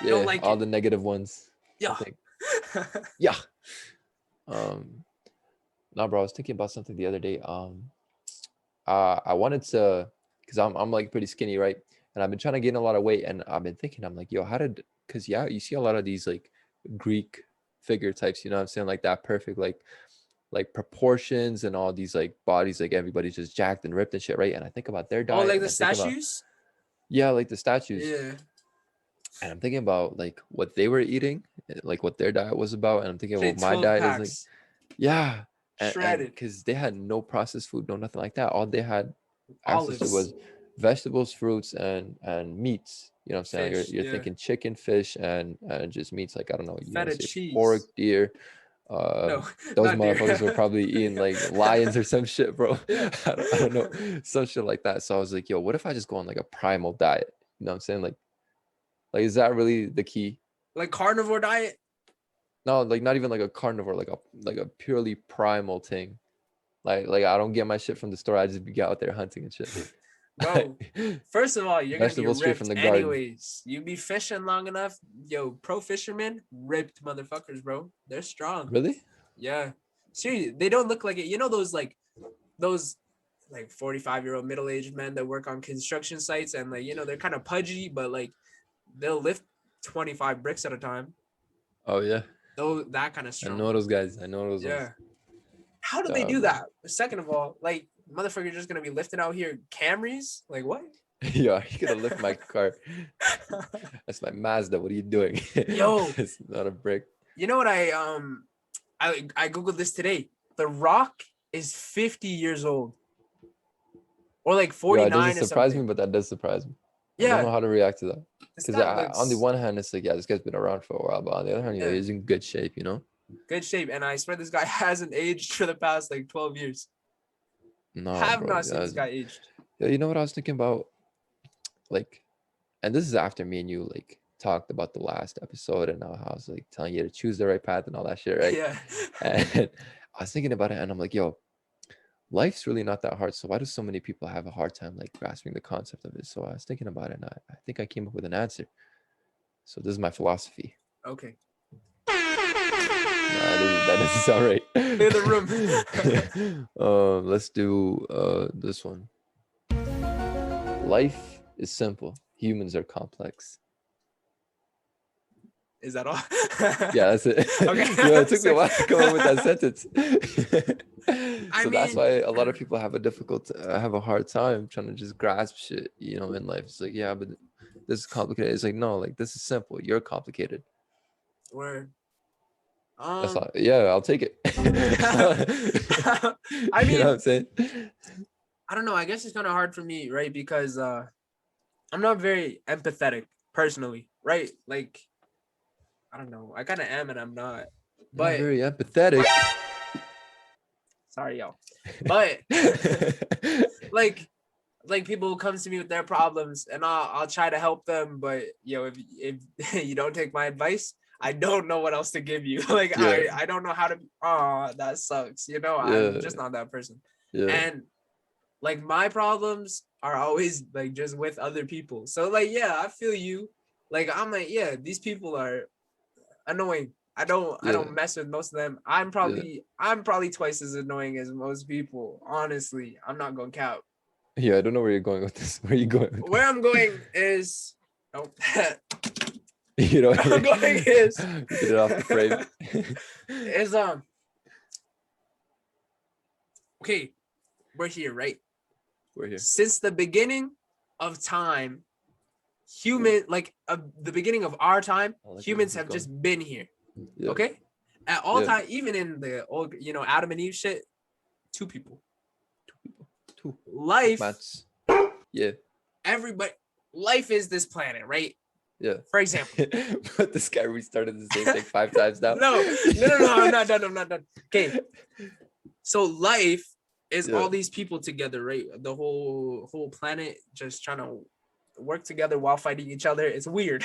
Yeah, don't like all it. the negative ones. Yeah. I think. Yeah. No, bro. I was thinking about something the other day. I wanted to, cause I'm like pretty skinny, right? And I've been trying to gain a lot of weight, and I've been thinking, I'm like, yo, cause yeah, you see a lot of these like Greek figure types, you know what I'm saying? Like that perfect, like proportions and all these like bodies, like everybody's just jacked and ripped and shit, right? And I think about their diet. Oh, like and the I think about- statues? yeah, like the statues. Yeah. And I'm thinking about like what they were eating, like what their diet was about, and I'm thinking Say about my 12 diet packs. is like, yeah, and Shredded. because they had no processed food, no nothing like that. All they had access to Olives. was vegetables, fruits, and meats. You know what I'm saying? Fish, You're yeah. thinking chicken, fish, and just meats. Like I don't know, you Feta want to say cheese. pork, deer. No, Those not deer. motherfuckers were probably eating like lions or some shit, bro. Yeah. I don't know, some shit like that. So I was like, yo, what if I just go on like a primal diet? You know what I'm saying? Like is that really the key? Like carnivore diet? No, like not even like a carnivore, like a purely primal thing. Like I don't get my shit from the store. I just be out there hunting and shit. Bro, first of all, you're gonna be Vegetables straight ripped from the garden. anyways. You be fishing long enough, yo, pro fishermen, ripped motherfuckers, bro. They're strong. Really? Yeah. Seriously, they don't look like it. You know those 45-year-old middle-aged men that work on construction sites and like, they're kind of pudgy, but like they'll lift 25 bricks at a time. Oh yeah. Though that kind of I strong. know those guys. I know those Yeah. ones. How do they do that? Second of all, like motherfucker just gonna be lifting out here Camrys? Like what? Yeah, you gonna lift my car. That's my Mazda. What are you doing? Yo. It's not a brick. You know what I googled this today. The Rock is 50 years old. Or like 49 It doesn't or surprise something. me, but that does surprise me. I Yeah. don't know how to react to that. This Because guy looks on the one hand, it's like, yeah, this guy's been around for a while, but on the other hand, Yeah. he's in good shape, you know? good shape. And I swear this guy hasn't aged for the past like 12 years. No, Have bro, not seen this guy aged. Yeah, you know what I was thinking about? Like, and this is after me and you like talked about the last episode and how I was like telling you to choose the right path and all that shit, right? Yeah. And I was thinking about it and I'm like, yo, life's really not that hard. So why do so many people have a hard time like grasping the concept of it? So I was thinking about it and I think I came up with an answer. So this is my philosophy. Okay. That doesn't sound right. Clear the room. Let's do this one. Life is simple. Humans are complex. Is that all? Yeah, that's it. Okay. It took me a while to come up with that sentence. I So that's mean, why a lot of people have a hard time trying to just grasp shit, in life. It's like, yeah, but this is complicated. It's like, no, like this is simple. You're complicated. word. That's all. Yeah, I'll take it. I You know what mean, I'm saying? I don't know. I guess it's kind of hard for me, right? Because I'm not very empathetic personally, right? Like, I don't know. I kind of am and I'm not. Not But very empathetic. sorry, y'all. But like people come to me with their problems and I'll try to help them, but if you don't take my advice, I don't know what else to give you. Like Yeah, I don't know how to. Oh, that sucks. I'm yeah, just not that person. yeah, And like my problems are always like just with other people. So like yeah, I feel you. Like I'm like yeah, these people are annoying. I yeah, don't mess with most of them. yeah. I'm probably twice as annoying as most people. Honestly, I'm not gonna count. Yeah, I don't know where you're going with this. Where are you going with Where this? I'm going is oh, You know, where I'm going is get it off the frame. is okay, we're here, right? We're here. Since the beginning of time, human like the beginning of our time, I like where this humans is have going. just been here. Yeah, Okay? At all yeah. time, even in the old, Adam and Eve shit, two people. Two Life, mats. Yeah, everybody life is this planet, right? yeah. For example. But this guy restarted the same thing 5 times now. No, I'm not done. Okay. So life is Yeah, all these people together, right? The whole planet just trying to work together while fighting each other. It's weird.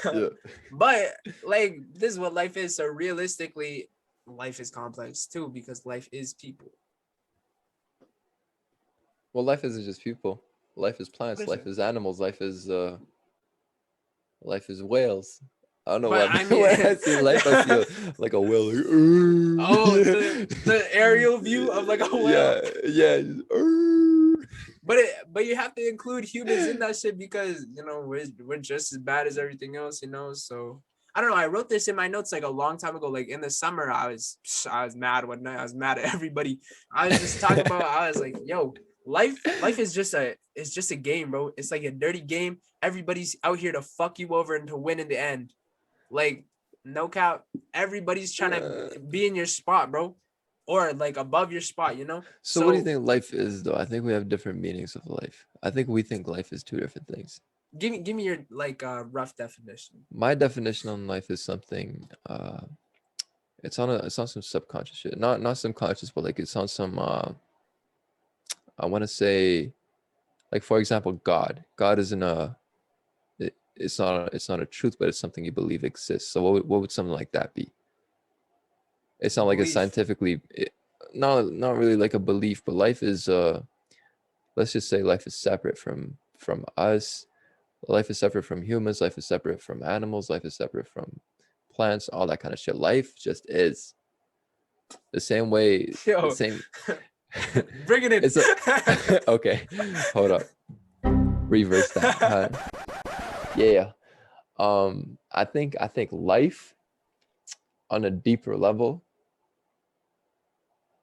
yeah. But like this is what life is. So realistically, life is complex too because life is people. Well, life isn't just people. Life is What plants. is Life it? is animals. Life is whales. I don't know why. But I mean, When I see life, I see like a whale. Like, oh, the aerial view of like a whale. yeah, yeah. Just, But you have to include humans in that shit because we're just as bad as everything else, So I don't know. I wrote this in my notes like a long time ago. Like in the summer, I was mad one night. I was mad at everybody. I was just talking about. I was like, yo, life is just a game, bro. It's like a dirty game. Everybody's out here to fuck you over and to win in the end. Like no cap. Everybody's trying to be in your spot, bro, or like above your spot. So, what do you So think life is, though? I think we have different meanings of life. I think we think life is two different things. give me your like rough definition. My definition on life is something. It's on some subconscious shit. Not subconscious, but like it's on some. I want to say, like for example, God. God isn't a. It's not a truth, but it's something you believe exists. So what would something like that be? It's not like a Belief. scientifically. Not really like a belief, but life is. Let's just say life is separate from us. Life is separate from humans. Life is separate from animals. Life is separate from plants. All that kind of shit. Life just is the same way. The Yo, same. bring it in. It's a okay. Hold up. Reverse that. Yeah. I think life on a deeper level.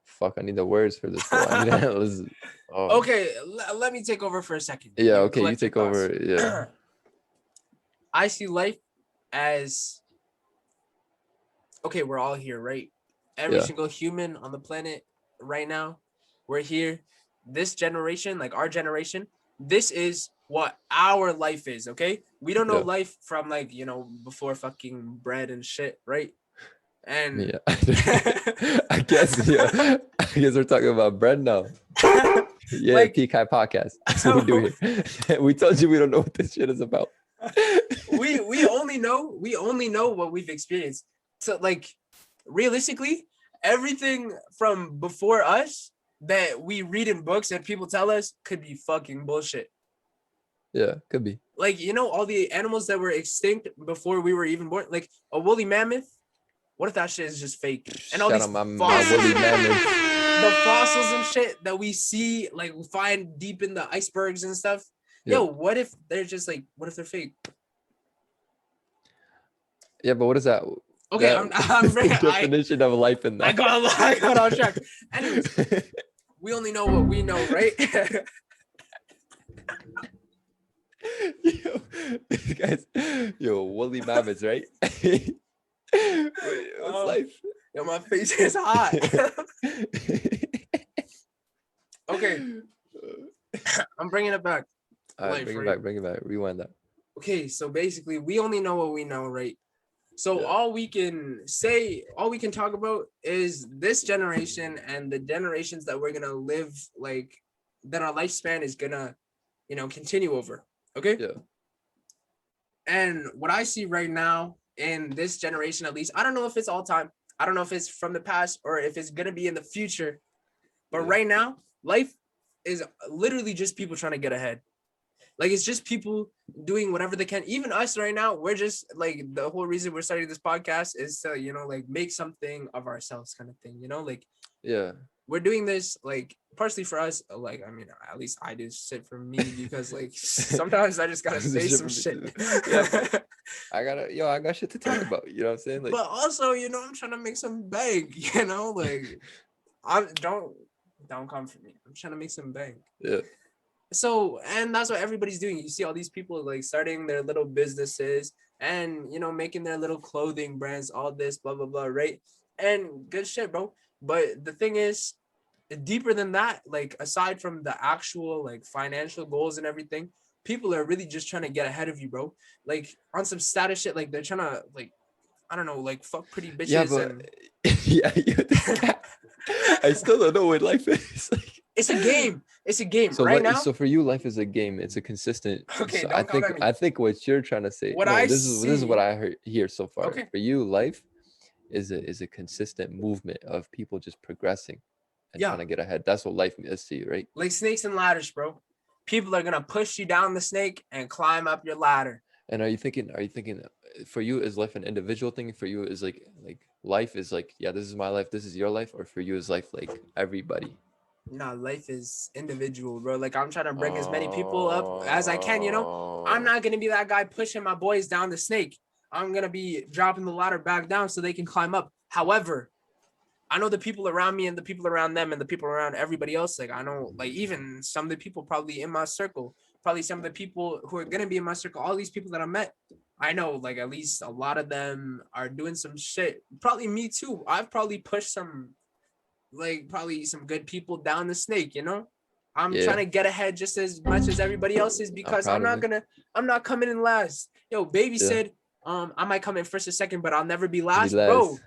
Fuck, I need the words for this though. I need to. Okay, let me take over for a second. Yeah. You Okay. You collect your take thoughts. over. Yeah. I see life as okay. We're all here, right? Every Yeah. single human on the planet right now, we're here. This generation, like our generation, this is what our life is. Okay, we don't know Yeah. life from like before fucking bread and shit, right? And Yeah. I guess. Yeah. I guess we're talking about bread now. Yeah. like Peak High Podcast. That's what we do here. We told you we don't know what this shit is about. we only know what we've experienced. So like realistically, everything from before us that we read in books and people tell us could be fucking bullshit. Yeah. Could be. Like all the animals that were extinct before we were even born, like a woolly mammoth. What if that shit is just fake? And all Shout these out my fossils, woolly mammoth. the fossils and shit that we see, like we find deep in the icebergs and stuff. Yeah. Yo, what if they're just like, what if they're fake? Yeah, but what is that? Okay, That I'm is the bringing, definition of life in I that. got I got off track. Anyways, we only know what we know, right? Yo, these guys, yo, woolly mammoths, right? What's Oh, life? yo, my face is hot. Okay, I'm bringing it back. All right, Life, bring it right? back, bring it back. Rewind that. Okay, so basically, we only know what we know, right? So Yeah, all we can say, all we can talk about is this generation and the generations that we're gonna live, like that our lifespan is gonna, continue over. Okay. yeah, And what I see right now in this generation, at least, I don't know if it's all time. I don't know if it's from the past or if it's gonna be in the future. But yeah, right now, life is literally just people trying to get ahead. Like it's just people doing whatever they can. Even us right now, we're just like the whole reason we're starting this podcast is to, like make something of ourselves kind of thing, like yeah. we're doing this like partially for us. Like, I mean, at least I do shit for me because like sometimes I just gotta The say shit some for me shit. too. Yeah, but I got shit to talk about. You know what I'm saying? Like, But also, I'm trying to make some bank, like I don't come for me. I'm trying to make some bank. yeah, So, and that's what everybody's doing. You see all these people like starting their little businesses and making their little clothing brands, all this blah blah blah, right? And good shit, bro. But the thing is, deeper than that, like aside from the actual like financial goals and everything, people are really just trying to get ahead of you, bro. Like on some status shit, like they're trying to like, I don't know, like fuck pretty yeah, bitches but and yeah, this guy. I still don't know what life is. Like, it's a game. It's a game so right now. so for you, life is a game. It's a consistent. Okay, So don't count on me. I think what you're trying to say. What No, I this is what see. I heard here so far. Okay. For you, life is a consistent movement of people just progressing and trying Yeah. to get ahead. That's what life is to you, right? Like snakes and ladders, bro. People are gonna push you down the snake and climb up your ladder. And are you thinking for you is life an individual thing? For you is like life is like, yeah, this is my life, this is your life, or for you is life like everybody? Nah, life is individual, bro. Like I'm trying to bring as many people up as I can. I'm Oh, not gonna be that guy pushing my boys down the snake. I'm gonna be dropping the ladder back down so they can climb up. However, I know the people around me and the people around them and the people around everybody else. Like I know, like even some of the people probably in my circle, probably some of the people who are gonna be in my circle, all these people that I met, I know like at least a lot of them are doing some shit. Probably me too. I've probably pushed some, like probably some good people down the snake. I'm trying yeah, to get ahead just as much as everybody else is I'm because proud of it. I'm not coming in last. Yo, baby Yeah, said, I might come in first or second, but I'll never be be last, bro. less.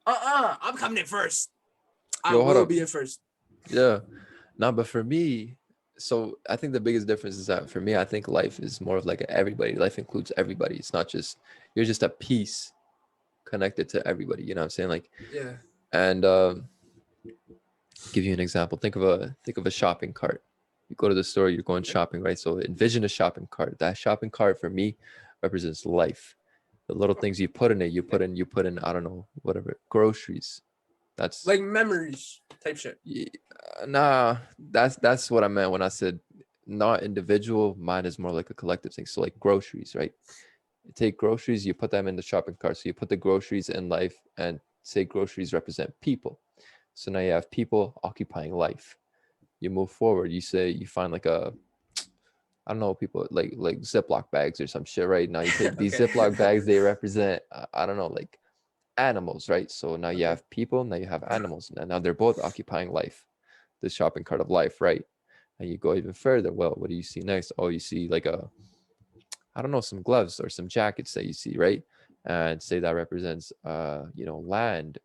I'm coming in first. I Yo, hold will up. be in first. Yeah, no, but for me, so I think the biggest difference is that for me, I think life is more of like a everybody. Life includes everybody. It's not just you're just a piece connected to everybody. You know what I'm saying? Like, Yeah. and give you an example. Think of a shopping cart. You go to the store, you're going shopping, right? So envision a shopping cart. That shopping cart for me represents life. The little things you put in it, you put in, I don't know, whatever, groceries. That's Like memories type shit. nah, that's what I meant when I said not individual. Mine is more like a collective thing. So like groceries, right? You take groceries, you put them in the shopping cart. So you put the groceries in life and say groceries represent people. So now you have people occupying life. You move forward, you say you find like a, I don't know, people like Ziploc bags or some shit, right? Now you take these Okay. Ziploc bags, they represent I don't know, like animals, right? So now you Okay. have people, now you have animals, and now they're both occupying life, the shopping cart of life, right? And you go even further. Well, what do you see next? Oh, you see like a, I don't know, some gloves or some jackets that you see, right? And say that represents land,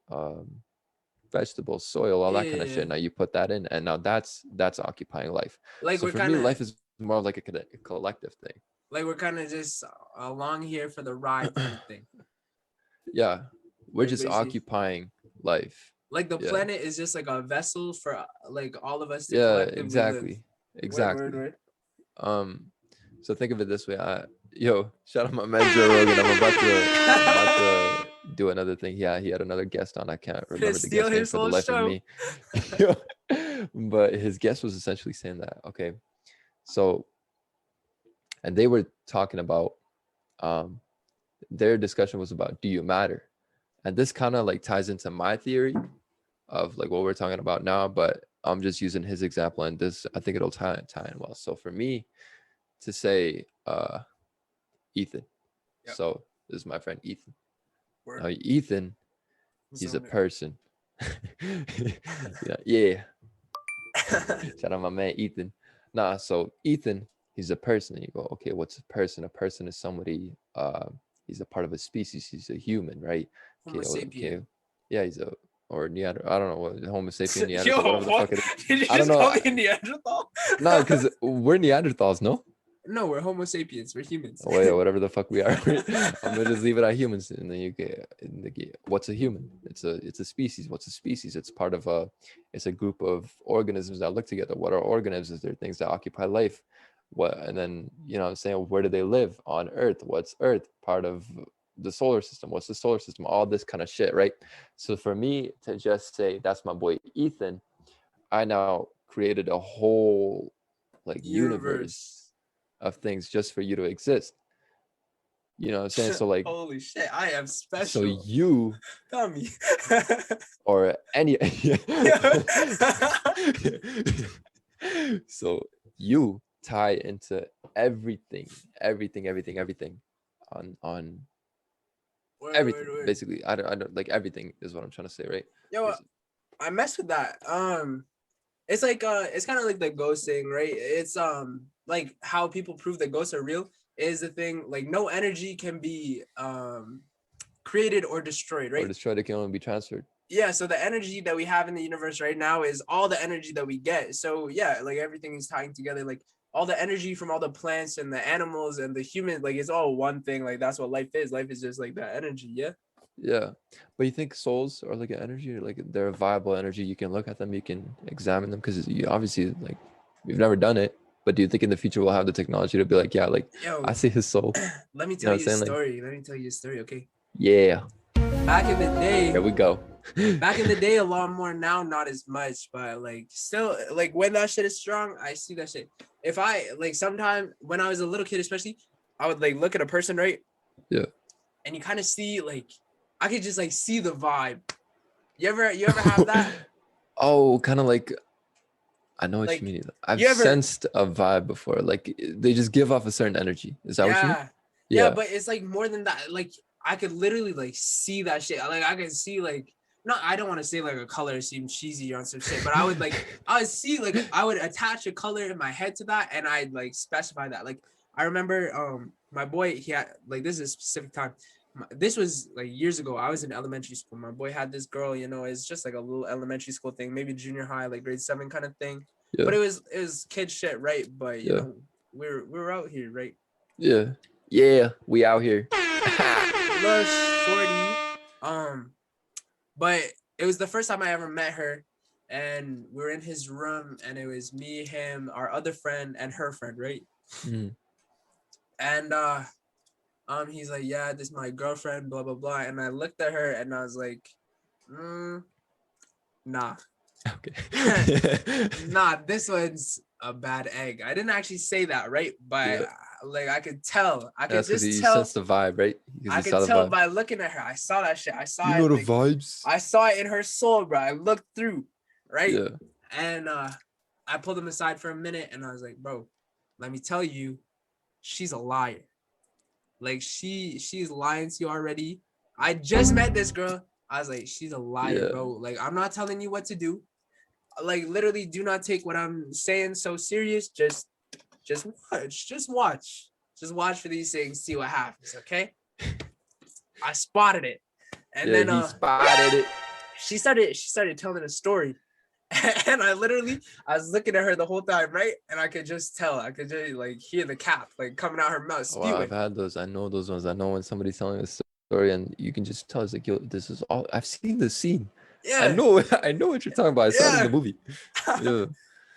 vegetables, soil, all that kind of Yeah. shit. Now you put that in, and now that's occupying life. Like So we're for me, kind of life is more of like a collective thing. just along here for the ride kind of thing. Yeah, we're Like just basically, occupying life. like the Yeah, planet is just like a vessel for like all of us to yeah, collectively live. exactly, Word, exactly. word. Um, so think of it this way. Yo, shout out my man Joe Rogan. I'm about to do another thing. Yeah, he had another guest on. I can't remember the Steal guest name his for the whole life of show. me. Yo, but his guest was essentially saying that. Okay, so and they were talking about um their discussion was about, do you matter? And this kind of like ties into my theory of like what we're talking about now, but I'm just using his example, and this, I think it'll tie in well. So for me to say Ethan, Yep. so this is my friend Ethan. Word. Now Ethan, he's a Zone it. person. Yeah. Shout out my man Ethan. Nah, so Ethan, he's a person. And you go, okay, what's a person? A person is somebody. He's a part of a species. He's a human, right? Homo sapien. Yeah, he's a or Neanderthal. I don't know what Homo sapien, Yo, Neanderthal, whatever the what? fuck it is. Did you I don't just know. call me a Neanderthal? No, because we're Neanderthals, no? No, we're Homo sapiens. We're humans. Oh, wait, whatever the fuck we are. I'm gonna just leave it at humans in the UK. What's a human? It's a species. What's a species? It's part of it's a group of organisms that look together. What are organisms? They're things that occupy life. What, and then you know what I'm saying, where do they live? On Earth. What's Earth? Part of the solar system. What's the solar system? All this kind of shit, right? So for me to just say that's my boy Ethan, I now created a whole like universe of things just for you to exist. You know what I'm saying? So like, Holy shit, I am so special. you Tell me. or any so you tie into everything on everything Word. basically. I don't like everything is what I'm trying to say, right? Yo, I mess with that. It's like it's kind of like the ghost thing, right? It's like how people prove that ghosts are real is the thing. Like no energy can be created or destroyed, Or right? destroyed, it can only be transferred. Yeah, so the energy that we have in the universe right now is all the energy that we get. So yeah, like everything is tying together. Like all the energy from all the plants and the animals and the human, like it's all one thing. Like that's what life is. Life is just like that energy. Yeah. Yeah, but you think souls are like an energy, or like they're a viable energy? You can look at them, you can examine them, because you obviously like we've never done it. But do you think in the future we'll have the technology to be like, yeah, like I Yo, see his soul? let me You know tell what I'm you a saying? Like, story. Let me tell you a story. Okay. yeah, Back in the day, here we go. back in the day, a lot more. Now, not as much, but like still, like when that shit is strong, I see that shit. If I like sometime when I was a little kid, especially, I would like look at a person, right? Yeah. And you kind of see like I could just like see the vibe. You ever have that? Oh, kind of like I know what Like you mean. I've you ever sensed a vibe before. Like they just give off a certain energy. Is that what you mean? yeah, Yeah. but it's like more than that. Like I could literally like see that shit. Like I could see like not I don't want to say like a color seems cheesy or some shit, but I would like I would see like I would attach a color in my head to that and I'd like specify that. Like I remember my boy, he had like this is a specific time. This was like years ago. I was in elementary school. My boy had this girl, you know, it's just like a little elementary school thing, maybe junior high, like grade 7 kind of thing. Yeah. But it was kid shit, right? But you Yeah. know, we're out here, right? Yeah. Yeah. We out here. Little shorty. But it was the first time I ever met her, and we were in his room, and it was me, him, our other friend, and her friend, right? Mm. And he's like, yeah, this is my girlfriend, blah blah blah. And I looked at her, and I was like, nah, Okay. nah, this one's a bad egg. I didn't actually say that, right? But Yeah. like I could tell, I could That's because just you tell. sensed the vibe, right? Because I you could saw the tell vibe. by looking at her. I saw that shit. I saw You it. know the Like, vibes. I saw it in her soul, bro. I looked through, right? Yeah. And I pulled him aside for a minute and I was like, bro, let me tell you, she's a liar. Like she's lying to you already. I just met this girl. I was like, she's a liar, Yeah. bro. Like, I'm not telling you what to do. Like, literally, do not take what I'm saying so serious. Just watch. Just watch. Just watch for these things, see what happens, okay? I spotted it. And Yeah, then he spotted it. she started telling a story. And I was looking at her the whole time, right? And I could just tell, I could just like hear the cap like coming out her mouth, Oh, wow, spewing. I've had those. I know those ones. I know when somebody's telling a story and you can just tell it's like, yo, this is all I've seen the scene. I Yeah, know I know what you're talking about. I saw it in the yeah. movie. Yeah.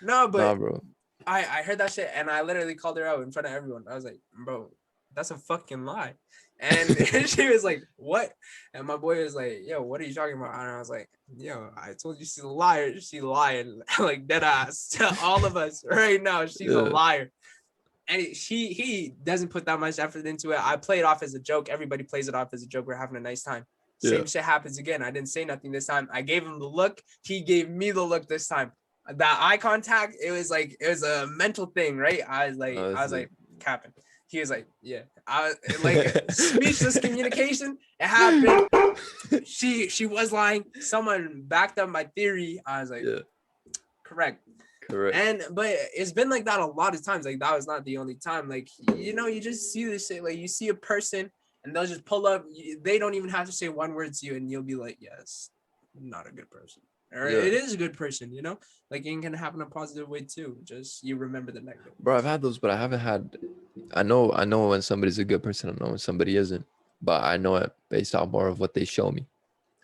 No, but Nah, bro. I heard that shit and I literally called her out in front of everyone. I was like, bro, that's a fucking lie. And she was like, what? And my boy was like, yo, what are you talking about? And I was like, yo, I told you she's a liar. She's lying. Like dead ass to all of us right now. She's a Yeah. liar. And he doesn't put that much effort into it. I play it off as a joke. Everybody plays it off as a joke. We're having a nice time. Same shit happens again. I didn't say nothing this time. I gave him the look. He gave me the look this time. That eye contact, it was a mental thing, right? I was like capping. He was like, yeah. I was like speechless communication. It happened. She was lying. Someone backed up my theory. I was like, correct. But it's been like that a lot of times. Like that was not the only time. Like, you know, you just see this shit. Like you see a person and they'll just pull up. They don't even have to say one word to you, and you'll be like, yes, not a good person. Or it is a good person, you know? Like it can happen in a positive way too. Just you remember the negative. Bro, I've had those, but I haven't had. I know when somebody's a good person. I know when somebody isn't, but I know it based off more of what they show me.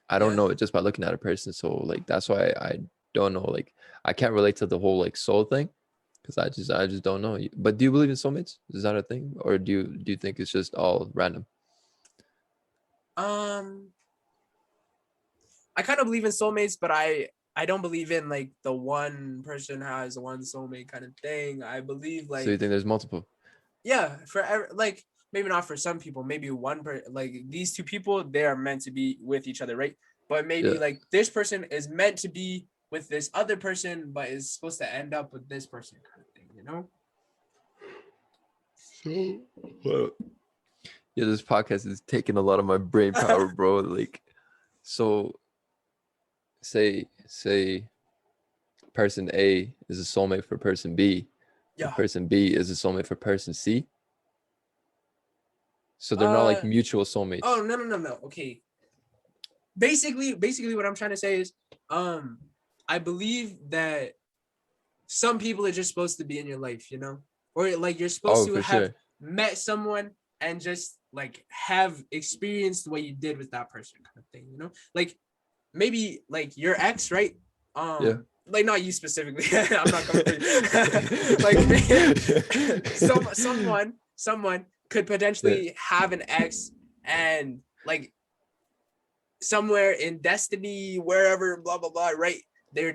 I don't know it just by looking at a person. So like that's why I don't know. Like I can't relate to the whole like soul thing, because I just don't know. But do you believe in soulmates? Is that a thing, or do you think it's just all random? I kind of believe in soulmates, but I don't believe in like the one person has one soulmate kind of thing. I believe like. So you think there's multiple? Yeah, for like maybe not for some people. Maybe like these two people, they are meant to be with each other, right? But maybe like this person is meant to be with this other person, but is supposed to end up with this person, kind of thing, you know? Well, yeah, this podcast is taking a lot of my brain power, bro. Like, so say person A is a soulmate for person B, and person B is a soulmate for person C. So they're not like mutual soulmates. Oh no. Okay. Basically what I'm trying to say is I believe that some people are just supposed to be in your life, you know? Or like you're supposed to have met someone and just like have experienced what you did with that person, kind of thing, you know? Like maybe like your ex, right? Like not you specifically. I'm not coming for you. Like someone could potentially have an ex, and like somewhere in destiny, wherever, blah blah blah, right? They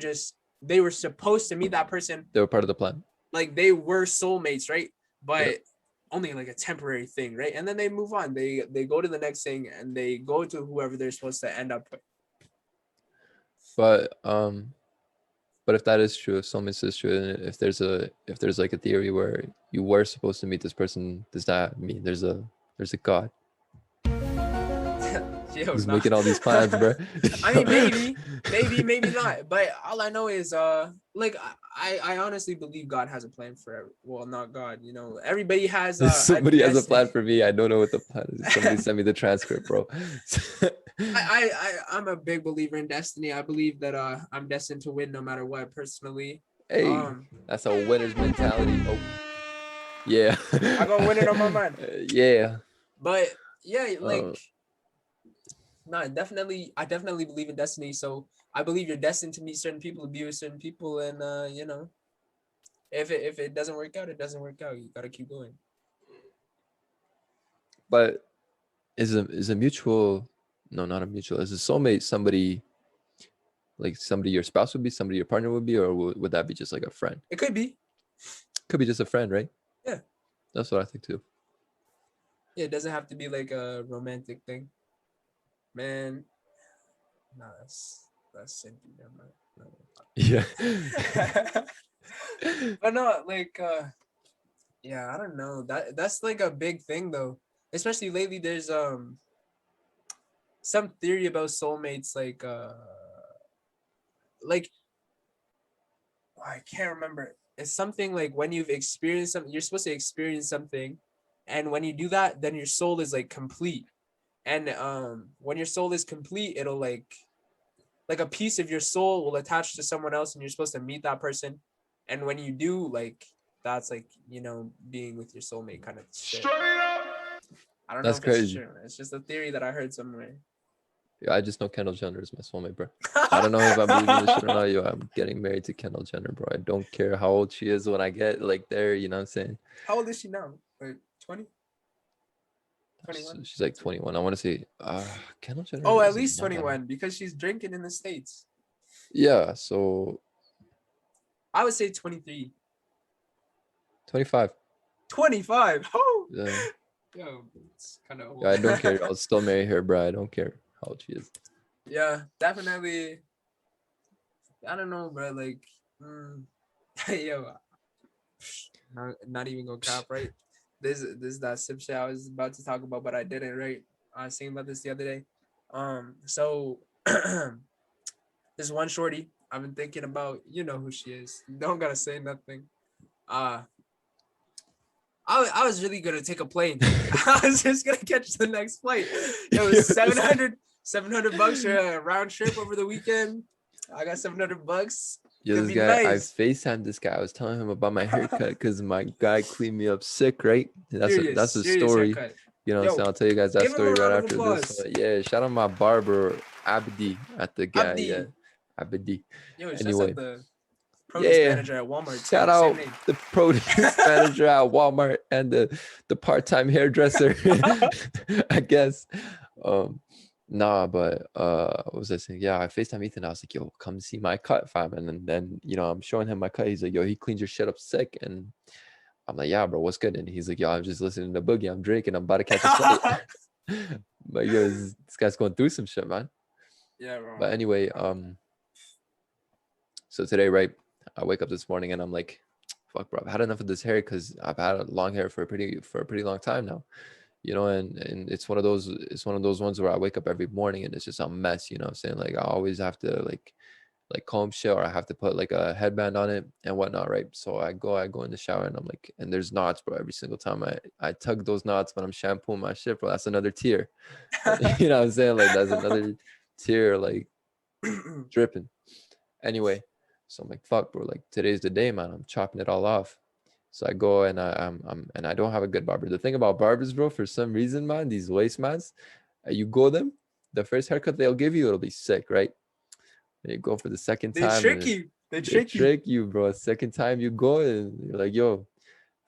were supposed to meet that person. They were part of the plan. Like they were soulmates, right? But only like a temporary thing, right? And then they move on. They go to the next thing and they go to whoever they're supposed to end up with. But if that is true, if soulmates is true, and if there's like a theory where you were supposed to meet this person, does that mean there's a God? Who's making all these plans, bro? I mean, maybe not. But all I know is, like I honestly believe God has a plan for. Well, not God. You know, everybody has. Somebody has a plan for me. I don't know what the plan is. Somebody send me the transcript, bro. I'm a big believer in destiny. I believe that I'm destined to win no matter what. Personally, hey, that's a winner's mentality. Oh, yeah. I got winning on my mind. Yeah. But yeah, like. No, I definitely believe in destiny. So I believe you're destined to meet certain people, to be with certain people, and you know, if it doesn't work out, it doesn't work out. You gotta keep going. But is a mutual? No, not a mutual. Is a soulmate somebody? Like somebody your spouse would be, somebody your partner would be, or would that be just like a friend? It could be. Could be just a friend, right? Yeah. That's what I think too. Yeah, it doesn't have to be like a romantic thing. Man, no, that's simply no. Yeah. But no, like yeah, I don't know. That's like a big thing though. Especially lately there's some theory about soulmates like I can't remember. It's something like when you've experienced something, you're supposed to experience something, and when you do that, then your soul is like complete. And when your soul is complete, it'll like a piece of your soul will attach to someone else, and you're supposed to meet that person. And when you do, like that's like, you know, being with your soulmate kind of shit. I don't know if it's true. It's just a theory that I heard somewhere. Yeah, I just know Kendall Jenner is my soulmate, bro. I don't know if I believe in this shit or not. Yo, I'm getting married to Kendall Jenner, bro. I don't care how old she is when I get like there. You know what I'm saying? How old is she now? Like 20? 21? She's like 21. I want to say Kendall Jenner. Oh, at least 21 because she's drinking in the States. Yeah, so I would say 23. 25. 25. Oh, Yeah. yo, it's kind of old. Yeah, I don't care. I'll still marry her, bro. I don't care how old she is. Yeah, definitely. I don't know, bro. Like, yo, not even gonna cap, right? This is that sip shit I was about to talk about, but I didn't, right? I was thinking about this the other day. So this one shorty I've been thinking about, you know who she is. Don't gotta say nothing. Uh I was really gonna take a plane. I was just gonna catch the next flight. It was 700 bucks for a round trip over the weekend. I got $700. Yo, Could this be guy, I nice. FaceTimed this guy. I was telling him about my haircut because my guy cleaned me up sick, right? That's a Serious story. haircut. You know what I'm saying? Yo, I'll tell you guys that give him a story right round of after this applause. one. Yeah, shout out my barber, Abdi, at the guy. Yeah, Abdi. Abdi. Yo, shouts out Anyway, the produce yeah. manager at Walmart Shout too. Same out name. the produce manager at Walmart and the part-time hairdresser, I guess. Um, nah, but what was I saying? Yeah, I FaceTime Ethan. I was like, yo, come see my cut, fam. And then I'm showing him my cut. He's like, yo, he cleans your shit up sick. And I'm like, yeah, bro, what's good? And he's like, yo, I'm just listening to Boogie. I'm Drake and I'm about to catch a flight. But yo, this guy's going through some shit, man. Yeah, bro. But anyway, so today, right, I wake up this morning and I'm like, fuck, bro, I've had enough of this hair because I've had long hair for a pretty long time now, and it's one of those ones where I wake up every morning and it's just a mess, what I'm saying? Like I always have to like comb shit, or I have to put like a headband on it and whatnot, right? So I go in the shower and I'm like, and there's knots, bro. Every single time I tug those knots when I'm shampooing my shit, bro. That's another tear. You know what I'm saying? Like that's another tear, like dripping. Anyway, so I'm like, fuck, bro. Like today's the day, man. I'm chopping it all off. So I go and and I don't have a good barber. The thing about barbers, bro, for some reason, man, these waste mans, you go them, the first haircut they'll give you, it'll be sick, right? And you go for the second They time, trick and you. They they trick you. trick you, bro. Second time you go and you're like, yo,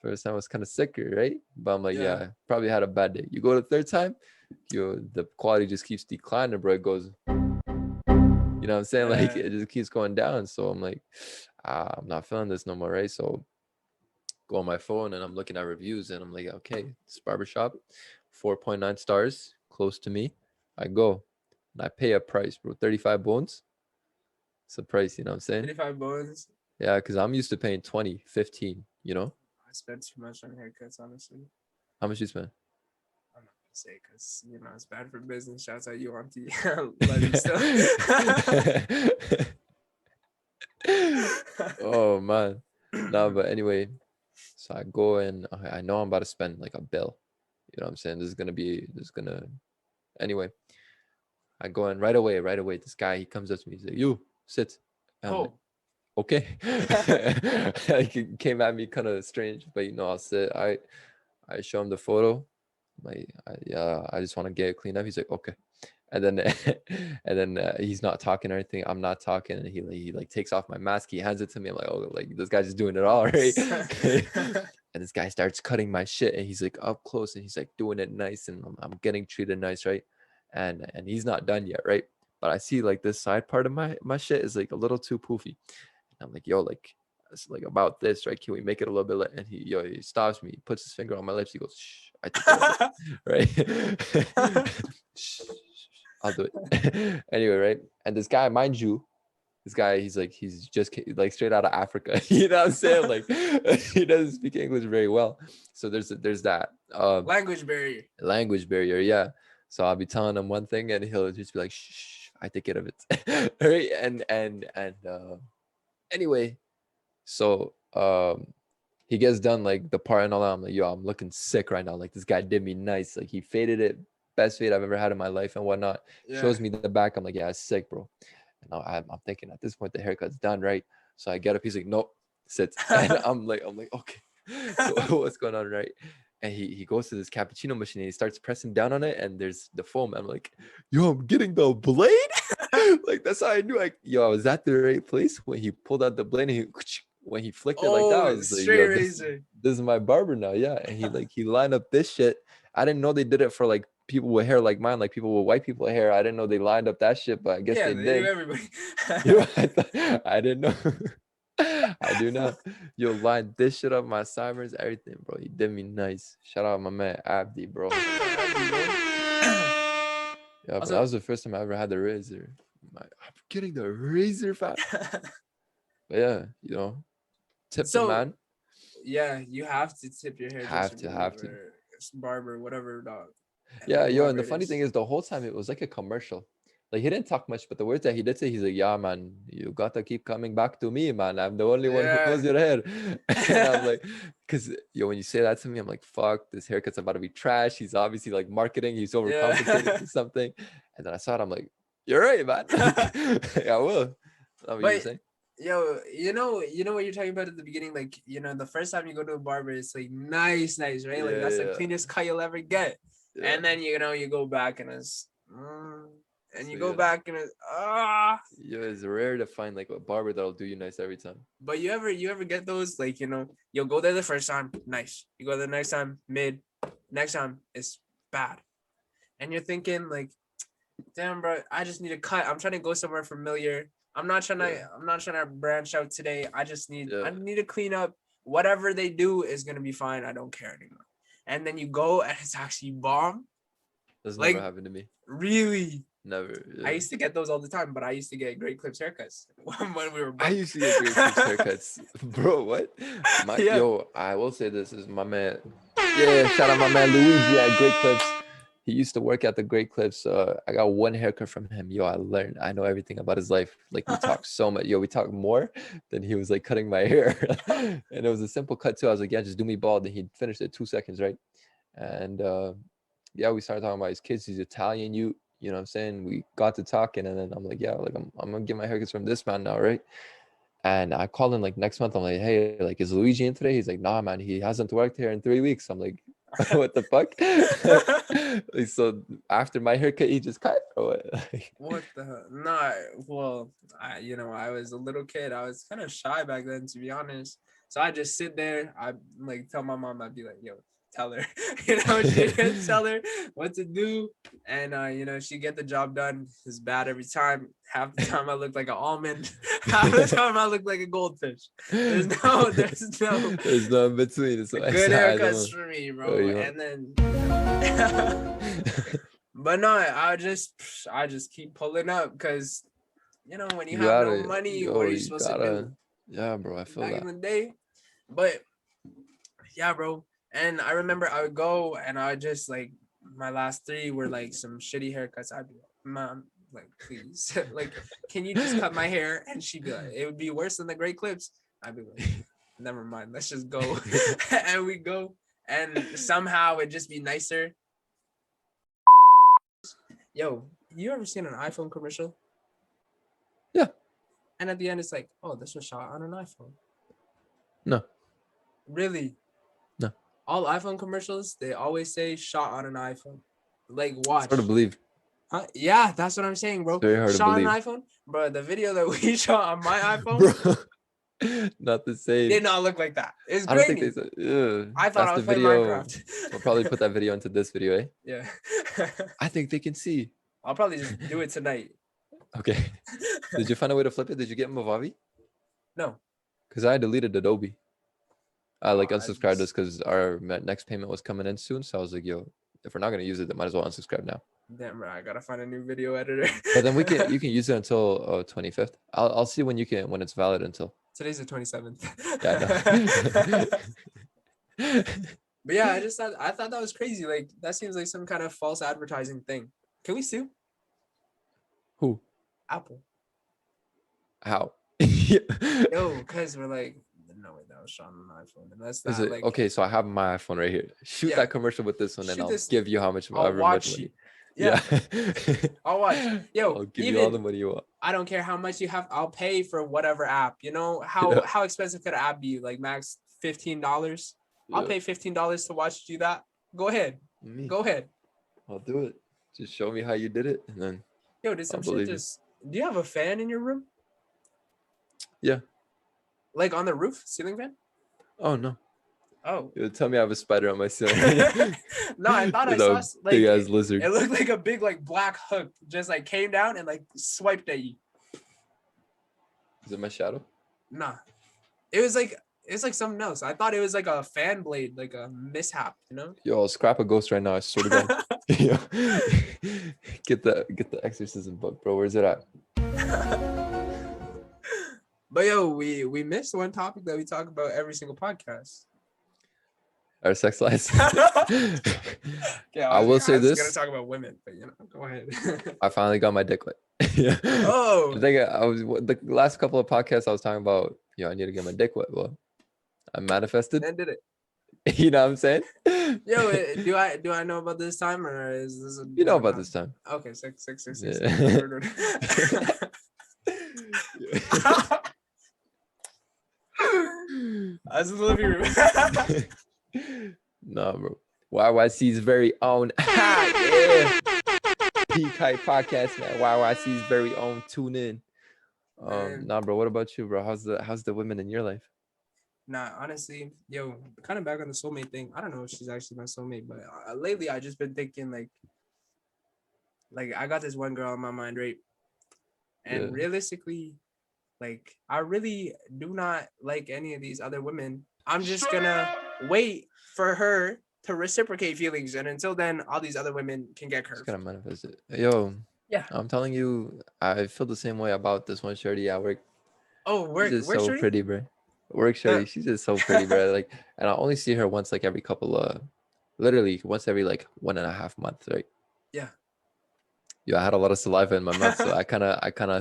first time was kind of sicker, right? But I'm like, Yeah. yeah, probably had a bad day. You go the third time, the quality just keeps declining, bro. It goes, you know what I'm saying? Like Yeah. it just keeps going down. So I'm like, I'm not feeling this no more, right? So go on my phone and I'm looking at reviews and I'm like, okay, this barbershop, 4.9 stars, close to me. I go and I pay a price, bro. 35 bones. It's a price, you know what I'm saying? 35 bones. Yeah, because I'm used to paying 20, 15, I spent too much on haircuts, honestly. How much you spend? I'm not gonna say because it's bad for business. Shouts out you, Auntie. Love you still. Oh man. No, but anyway, so I go and I know I'm about to spend like a bill. You know what I'm saying? Anyway, I go in right away. This guy, he comes up to me, he's like, you sit. And I'm like, Oh. okay. Like he came at me kind of strange, but I'll sit. I show him the photo. I just want to get it cleaned up. He's like, okay. And then he's not talking or anything. I'm not talking, and he like takes off my mask. He hands it to me. I'm like, oh, like this guy's just doing it all right. And this guy starts cutting my shit, and he's like up close, and he's like doing it nice, and I'm getting treated nice, right? And he's not done yet, right? But I see like this side part of my shit is like a little too poofy. And I'm like, yo, like it's like about this, right? Can we make it a little bit? And he stops me, he puts his finger on my lips. He goes, shh, I take care of it, right? Shh, I'll do it. Anyway, right? And this guy, mind you, he's just like straight out of Africa. You know what I'm saying? Like he doesn't speak English very well. So there's that Language barrier. language barrier. Yeah. So I'll be telling him one thing and he'll just be like, shh, I take care of it. Right. And anyway, so he gets done like the part and all that. I'm like, yo, I'm looking sick right now. Like this guy did me nice. Like he faded it, best fade I've ever had in my life and whatnot. Yeah. Shows me the back. I'm like, yeah, it's sick, bro. And I'm thinking at this point the haircut's done, right? So I get up. He's like, nope, sit. And I'm like, okay. So what's going on, right? And he goes to this cappuccino machine and he starts pressing down on it, and there's the foam. I'm like, yo, I'm getting the blade. Like that's how I knew. Like, yo, I was at the right place when he pulled out the blade. And when he flicked it like that, I was like, straight yo, razor. this is my barber now. Yeah. And he lined up this shit. I didn't know they did it for like people with hair like mine, like people with white people hair. I didn't know they lined up that shit, but I guess Yeah, they they did. do everybody. I didn't know. I do not. Yo, line this shit up, my sideburns, everything, bro. You did me nice. Shout out my man Abdi, bro. Yeah, but that Also, was the first time I ever had the razor. I'm getting the razor, fat. But yeah, tip the so man. yeah, you have to tip your Have hairdresser, to, bro, have to. or barber, whatever, dog, Yeah, yo, and whoever the it funny thing is. is, the whole time it was like a commercial. Like he didn't talk much, but the words that he did say, he's like, "Yeah, man, you gotta keep coming back to me, man. I'm the only one who knows Yeah. your hair." And I'm like, because when you say that to me, I'm like, "Fuck, this haircut's about to be trash." He's obviously like marketing. He's overcompensating Yeah. for something. And then I saw it. I'm like, "You're right, man. Like, I will." That's what you were But saying. yo, you know what you're talking about at the beginning, like the first time you go to a barber, it's like nice, nice, right? Like that's the Yeah, cleanest cut you'll ever get. yeah. And then you go back and and So you go yeah, back and yeah. It's rare to find like a barber that'll do you nice every time. but you ever get those, like, you'll go there the first time, nice. You go the next time, mid. Next time it's bad. And you're thinking like, damn, bro, I just need a cut. I'm trying to go somewhere familiar. I'm not trying Yeah, to I'm not trying to branch out today. I yeah. need to clean up. Whatever they do is gonna be fine. I don't care anymore. And then you go and it's actually bomb. That's never Like, happened to me. really. Never. I Yeah. used to get those all the time, but I used to get Great Clips haircuts when we were I broke. used to get Great Clips haircuts, bro. What? Yeah. I will say this is my man. Yeah, shout out my man Luigi at Great Clips. He used to work at the Great Clips. I got one haircut from him. Yo, I learned. I know everything about his life. Like we talk so much. Yo, we talk more than he was like cutting my hair, and it was a simple cut too. I was like, yeah, just do me bald. And he finished it 2 seconds, right? And yeah, we started talking about his kids. He's Italian. You know what I'm saying? We got to talking, and then I'm like, yeah, like I'm gonna get my haircuts from this man now, right? And I called him like next month. I'm like, hey, like, is Luigi in today? He's like, nah, man, he hasn't worked here in 3 weeks. I'm like, what the fuck? Like, so after my haircut, he just cut or what? What the hell? Nah, well, I was a little kid. I was kind of shy back then, to be honest. So I just sit there. I like tell my mom. I'd be like, "Yo, tell her," she didn't tell her what to do, and she get the job done. It's bad every time. Half the time I look like an almond. Half the time I look like a goldfish. There's no, there's no There's no in between. It's like, good I haircuts don't for me, know. bro. And then. But no, I just keep pulling up because when you You have no gotta, money, what yo, are you you supposed to do? gotta, yeah, bro. I feel Back in that. the day. But yeah, bro. And I remember I would go and I would just like my last three were like some shitty haircuts. I'd be like, Mom, like, please, like, can you just cut my hair? And she'd be like, it would be worse than the Great Clips. I'd be like, never mind, let's just go. And we go, and somehow it'd just be nicer. Yo, you ever seen an iPhone commercial? Yeah. And at the end, it's like, oh, this was shot on an iPhone. No. Really? No. All iPhone commercials, they always say shot on an iPhone. Like, It's hard to watch. believe. Huh? Yeah, that's what I'm saying, It's bro. very hard to Shot on believe, an iPhone, bro. The video that we shot on my iPhone bro. Not the same. did not look like that. It's I don't think they grainy. said. I thought That's I the was playing video. Minecraft. We'll probably put that video into this video, eh? Yeah. I think they can see. I'll probably just do it tonight. Okay. Did you find a way to flip it? Did you get Movavi? No. Because I deleted Adobe. I like I unsubscribed us just, because our next payment was coming in soon. So I was like, yo, if we're not gonna use it, then might as well unsubscribe now. damn right, I gotta find a new video editor. But then you can use it until 25th. I'll see when it's valid until. Today's the 27th. Yeah, I know. But yeah, I thought that was crazy. Like, that seems like some kind of false advertising thing. Can we sue Who? Apple? How? No, because we're like, no way, that was shot on an iPhone. And that's Is that. it Like, okay? So I have my iPhone right here. Shoot yeah, that commercial with this one, and shoot I'll this. give you how much, I'll however watch much you. money. Yeah, Yeah. I'll watch. Yo, I'll give you all the even money you want. I don't care how much you have. I'll pay for whatever app. You know Yeah. how expensive could an app be? Like max $15. I'll Yeah. pay $15 to watch you do that. Go ahead. Me. Go ahead. I'll do it. Just show me how you did it, and then Yo, did some I'll shit believe you. just? Do you have a fan in your room? Yeah. Like on the roof, ceiling fan? Oh no. Oh. You tell me I have a spider on my ceiling. No, I thought I With saw a like big ass lizard. it looked like a big like black hook just like came down and like swiped at you. Is it my shadow? Nah. It was like it's like something else. I thought it was like a fan blade, like a mishap, you know? Yo, I'll scrap a ghost right now. I swear to God. Yo, get the exorcism book, bro. Where's it at? But yo, we missed one topic that we talk about every single podcast. Our sex lives. Yeah, I will say was gonna this. talk about women, but you know, go ahead. I finally got my dick wet. Yeah. Oh, I think I was the last couple of podcasts I was talking about, I need to get my dick wet. Well, I manifested. and did it. You know what I'm saying? Yo, do I know about this time or is this a You know different about time? this time. Okay, six. Yeah. I was in the living room. Nah, bro. YYC's very own. Yeah. Peak Hype Podcast, man. YYC's very own. Tune in. Man. Nah, bro. What about you, bro? How's the women in your life? Nah, honestly, yo, kind of back on the soulmate thing. I don't know if she's actually my soulmate, but lately I just been thinking like I got this one girl in my mind, right? And Yeah. realistically, like I really do not like any of these other women. I'm just gonna wait for her to reciprocate feelings, and until then, all these other women can get Just curved. gotta manifest it. Yo, Yeah. I'm telling you, I feel the same way about this one shorty at work. Oh, She's just so shorty? pretty, bro. Work shorty, she's just so pretty, bro. Like, and I only see her once, like every literally once every like 1.5 months, right? Yeah. Yeah, I had a lot of saliva in my mouth, so I kind of, I kind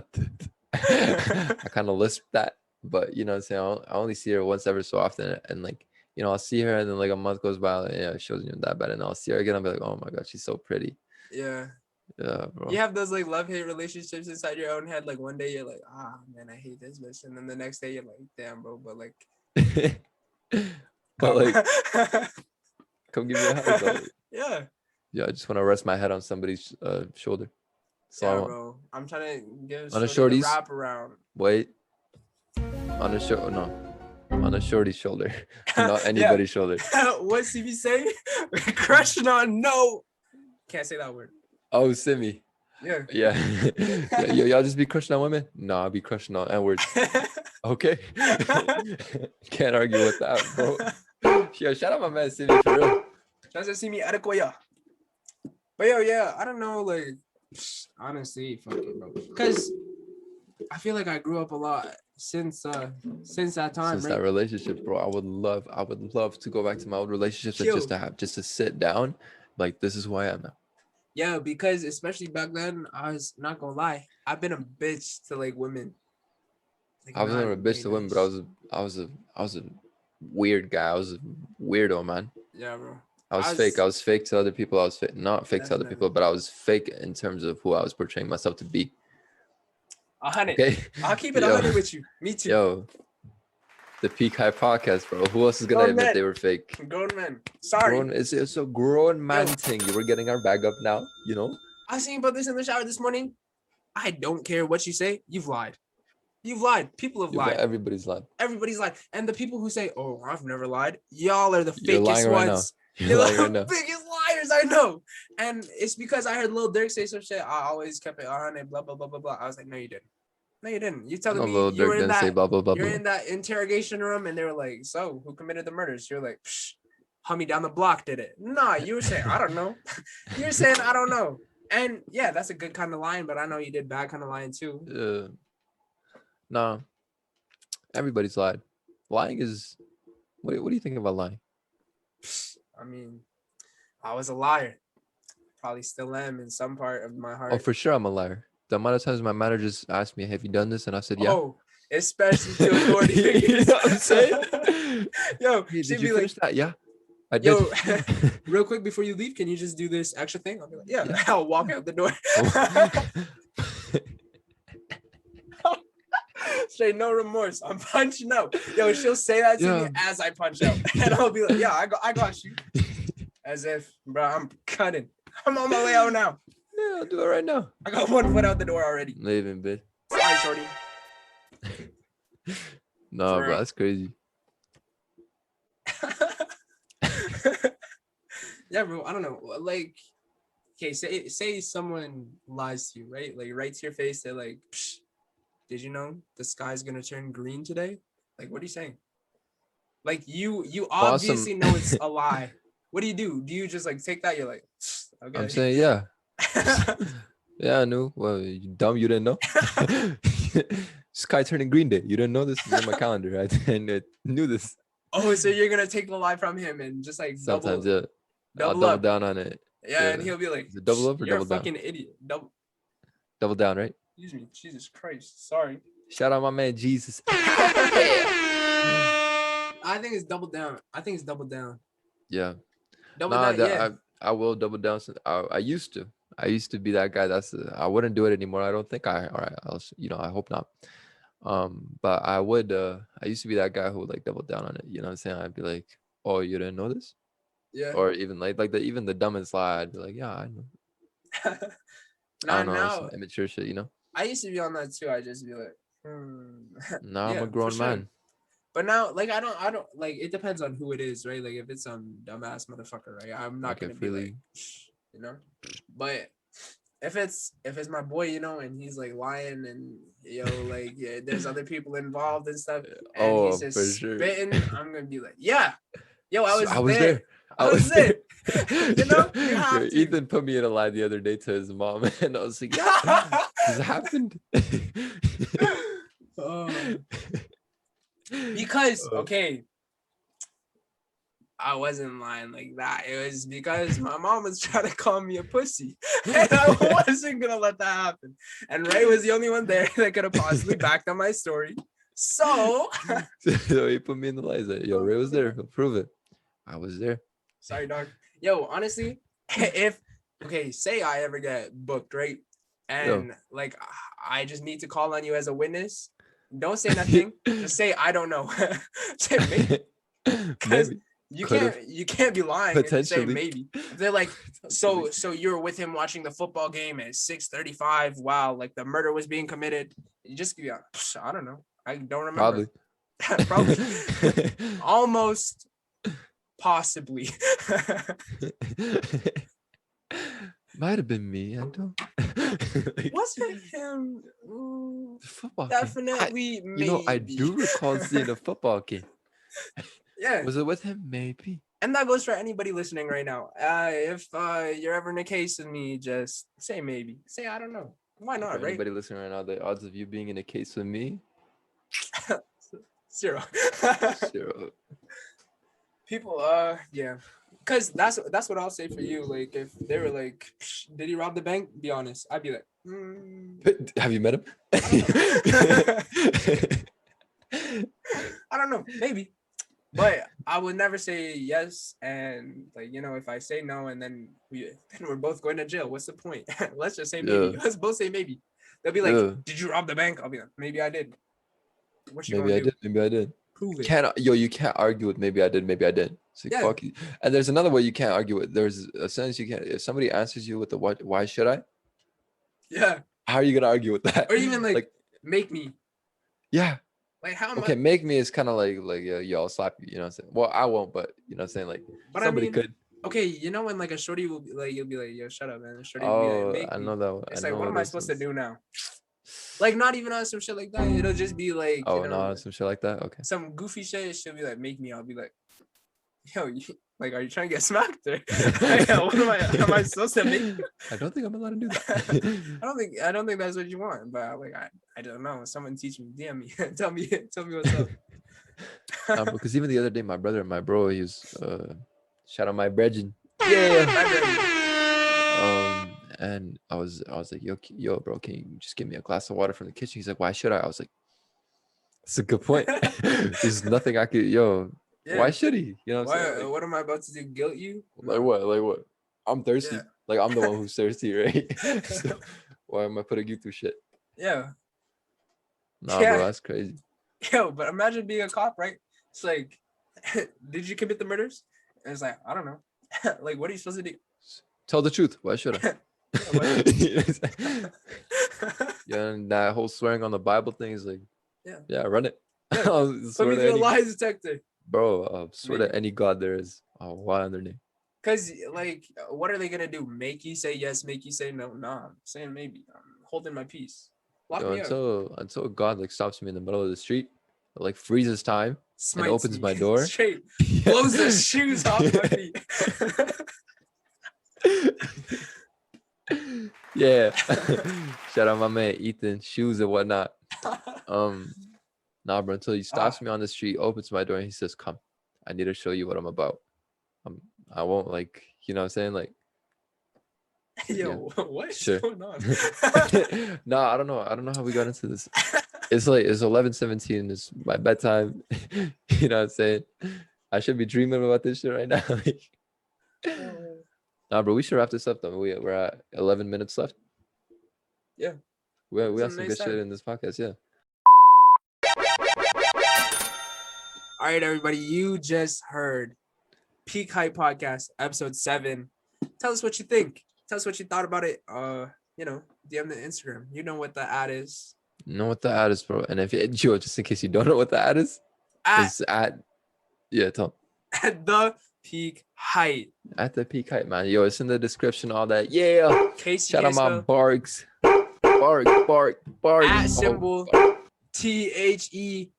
of lisp that. But you know what I'm saying? I only see her once ever so often, and like, I'll see her, and then like a month goes by, like, yeah, she wasn't even that bad, and I'll see her again, I'll be like, oh my god, she's so pretty. Yeah. Yeah, bro. You have those like love-hate relationships inside your own head. Like one day you're like, man, I hate this bitch, and then the next day you're like, damn, bro, but like, But like, come give me a hug, though. Yeah. Yeah, I just want to rest my head on somebody's shoulder. So Yeah, bro. I'm trying to give on a shorty the shorty's wrap around. wait, on a on a shorty's shoulder, not anybody's shoulder. What CB say? Crushing on no. Can't say that word. Oh, Simi. Yeah. Yeah. Yeah, y'all just be crushing on women? No, I'll be crushing on N-words. Okay. Can't argue with that, bro. Yo, shout out my man Simi for real. Shout out to me Adequoya. But yo, yeah, I don't know, like, honestly, fuck it, bro. Because I feel like I grew up a lot since that time. Since right? that relationship, bro, I would love to go back to my old relationships and just to sit down, like, this is who I am now. Yeah, because especially back then, I was not gonna lie, I've been a bitch to like women. Like, I was never a bitch to women, but I was a weird guy. I was a weirdo, man. Yeah, bro. I was fake. I was fake to other people. I was fake, not fake to other people, but I was fake in terms of who I was portraying myself to be. 100. Okay. I'll keep it 100 with you. Me too. Yo, the Peak High Podcast, bro. Who else is gonna admit they were fake? Grown men. Sorry. It's a grown man thing. We're getting our bag up now, you know. I seen about this in the shower this morning. I don't care what you say. You've lied. You've lied. People have lied. Everybody's lied. Everybody's lied. And the people who say, "Oh, I've never lied," y'all are the You're fakest lying ones. Right now. You're lying right now. Biggest liars I know. And it's because I heard Lil Durk say some shit. I always kept it 100. Blah blah blah blah blah. I was like, no, you didn't. No, you didn't. You telling me Lil you were Durk in didn't say that. blah blah blah. You're blah. in that interrogation room, and they were like, "So, who committed the murders?" You're like, Psh, "Homie down the block did it." Nah, you were saying, "I don't know." You're saying, "I don't know." And yeah, that's a good kind of lying, but I know you did bad kind of lying too. Nah, everybody's lied. Lying is. What do you think about lying? I mean, I was a liar. Probably still am in some part of my heart. Oh, for sure, I'm a liar. The amount of times my manager just asked me, "Have you done this?" and I said, "Yeah." Oh, especially to authority figures. You know what I'm saying? Yo, hey, did you finish that? Yeah, I did. Yo, real quick before you leave, can you just do this extra thing? I'll be like, yeah. I'll walk out the door. Straight, no remorse. I'm punching out. Yo, she'll say that to me as I punch out, and I'll be like, yeah, I got you. As if, bro, I'm cutting. I'm on my way out now. Yeah, I'll do it right now. I got 1 foot out the door already. Leaving, bitch. Sorry, shorty. No, bro, that's crazy. Yeah, bro. I don't know. Like, okay, say someone lies to you, right? Like, right to your face. They're like, Psh, "Did you know the sky's gonna turn green today?" Like, what are you saying? Like, you On some, obviously know it's a lie. What do you do? Do you just like take that? You're like, I'm okay. saying, yeah. Yeah, I knew. Well, you dumb, you didn't know. Sky turning green day. You didn't know this is in my calendar. And I knew this. Oh, so you're gonna take the lie from him and just like Sometimes, yeah. I'll double double up. down on it. Yeah, and Yeah. he'll be like, Is it double up or "You're a double down? fucking idiot." Double down, right? Excuse me, Jesus Christ, sorry. Shout out my man Jesus. I think it's double down. I think it's double down. Yeah. Double Nah, down, that yeah. I will double down. I used to. I used to be that guy. I wouldn't do it anymore. I don't think I hope not. But I would. I used to be that guy who would like double down on it. You know what I'm saying? I'd be like, "Oh, you didn't know this?" Yeah. Or even even the dumbest lie, I'd be like, "Yeah, I know." I Now, don't know, now, some immature shit, you know. I used to be on that too. I just be like, Now I'm yeah, a for grown sure. man. But now, like, I don't like. It depends on who it is, right? Like, if it's some dumbass motherfucker, right? I'm not Okay, gonna be like, freely. you know. But if it's my boy, you know, and he's like lying and like yeah, there's other people involved and stuff, and he's Oh, just for sure. spitting, I'm gonna be like, yeah, yo, I So was I was there. there. I was there. You know, you have to. Ethan put me in a lie the other day to his mom, and I was like, "Yeah, this happened." Oh. Because Uh, okay, I wasn't lying like that. It was because my mom was trying to call me a pussy, and I wasn't gonna let that happen. And Ray was the only one there that could have possibly backed up my story. So, so he put me in the lie. He's like, "Yo, Ray was there. He'll prove it." I was there. sorry, dog. Yo, honestly, if say I ever get booked, right, Yo. and like I just need to call on you as a witness, don't say nothing. Just say I don't know. Say maybe, because Maybe. you Could've. can't be lying if you say Potentially. maybe. If they're like, so you're with him watching the football game at 6:35 while like the murder was being committed. You just be like, I don't know. I don't remember. Probably. Probably. Almost. Possibly. Might have been me. I don't. Like, Was it him? Ooh, the football definitely, game. maybe. I do recall seeing a football game. Yeah. Was it with him? Maybe. And that goes for anybody listening right now. If you're ever in a case with me, just say maybe. Say I don't know. Why not, For right? anybody listening right now, the odds of you being in a case with me, 0. 0. People, yeah. Because that's what I'll say for you. Like, if they were like, did he rob the bank? Be honest. I'd be like, Have you met him? I don't know. Maybe. But I would never say yes. And like, if I say no and then we're both going to jail, what's the point? Let's just say maybe. Yeah. Let's both say maybe. They'll be like, Yeah. did you rob the bank? I'll be like, maybe I did. What you Maybe gonna I do? did. Maybe I did. Prove it. You can't argue with maybe I did, maybe I didn't. It's like, Yeah. fuck you. And there's another way you can't argue with. There's a sentence you can't. If somebody answers you with the why should I? Yeah. How are you gonna argue with that? Or even like make me. Yeah. Like how am Okay, I? make me is kind of like yo, I'll slap you. You know what I'm saying? Well, I won't, but you know what I'm saying? Like But somebody I mean, could. okay, when like a shorty will be like, you'll be like, yo, shut up, man. A shorty will be like, Oh, make I me. know that one. It's I like, know what am I those supposed to ones. do now? Like, not even on some shit like that. It'll just be like, Oh, no, some shit like that. Okay. some goofy shit. She'll be like, make me. I'll be like, yo, like, are you trying to get smacked? Or what am I supposed to make you? I don't think I'm allowed to do that. I don't think that's what you want. But like, I don't know. Someone teach me, DM me, tell me what's up. Because even the other day, my brother and my bro, he was shout out my brethren. Yeah. And I was like, yo, bro, can you just give me a glass of water from the kitchen? He's like, why should I? I was like, that's a good point. There's nothing I could, Yeah. why should he? You know what I'm saying? Like, what am I about to do? Guilt you? like what? Like what? I'm thirsty. Yeah. Like I'm the one who's thirsty, right? So why am I putting you through shit? Yeah. Nah, Yeah. bro, that's crazy. Yo, but imagine being a cop, right? It's like, did you commit the murders? And it's like, I don't know. Like, what are you supposed to do? Tell the truth. Why should I? Yeah, and that whole swearing on the Bible thing is like, yeah, run it. Yeah. I'll Put swear me to through a any, lie detector. bro. Swear Maybe. to any god there is. Oh, why on their name? Because, like, what are they gonna do? Make you say yes? Make you say no? Nah, I'm saying maybe. I'm holding my peace. Lock me up. Until God like stops me in the middle of the street, like freezes time and Smites opens me my door. straight, blows the shoes off my feet. Yeah. Shout out my man Ethan, shoes and whatnot. Nah, bro, until he stops me on the street, opens my door, and he says, "Come, I need to show you what I'm about." I won't, like, you know what I'm saying? Like, Yo, what's sure. going on? No, I don't know. I don't know how we got into this. It's like it's 11:17. It's my bedtime. You know what I'm saying? I should be dreaming about this shit right now. Nah, bro, we should wrap this up though. We're at 11 minutes left. Yeah. We It's a have some nice good shit time. in this podcast. Yeah. All right, everybody, you just heard Peak Hype Podcast, episode 7. Tell us what you think. Tell us what you thought about it. DM the Instagram. You know what the ad is. Know what the ad is, bro. And if Joe, just in case you don't know what the ad is, it's at tell 'em. At the Peak Height. At the peak height, man. Yo, it's in the description, all that. Yeah. Casey Shout out my Casco. barks. Bark. At symbol ThepeakHeight.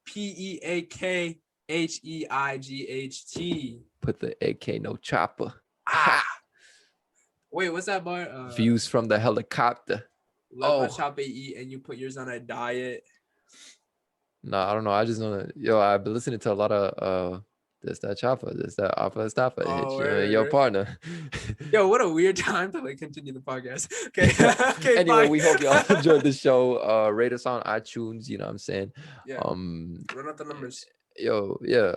Put the AK, no chopper. Wait, what's that bar? Views from the helicopter. Let my chopper eat and you put yours on a diet. Nah, I don't know. I just know that. Yo, I've been listening to a lot of this, that chopper, this, that Alpha Staffa. Your partner. Yo, what a weird time to like continue the podcast. Okay. Okay. Anyway, bye. we hope y'all enjoyed the show. Rate us on iTunes. You know what I'm saying? Yeah. Run out the numbers. Yo, yeah.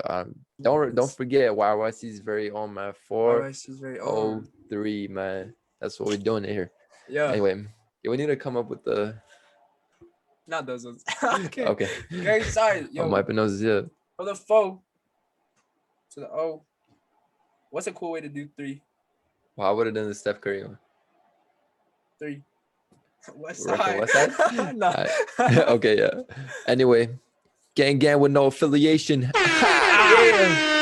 Don't forget YYC's very own, man. 403, man. That's what we're doing here. Yeah. Anyway, we need to come up with the. Not those ones. Okay. Okay, sorry. Yo. I'm wiping noses. Yeah. From the 4 to the O. What's a cool way to do 3? Well, I would have done the Steph Curry one. 3. West Side. Side. No. Okay, yeah. Anyway, gang with no affiliation. Yeah.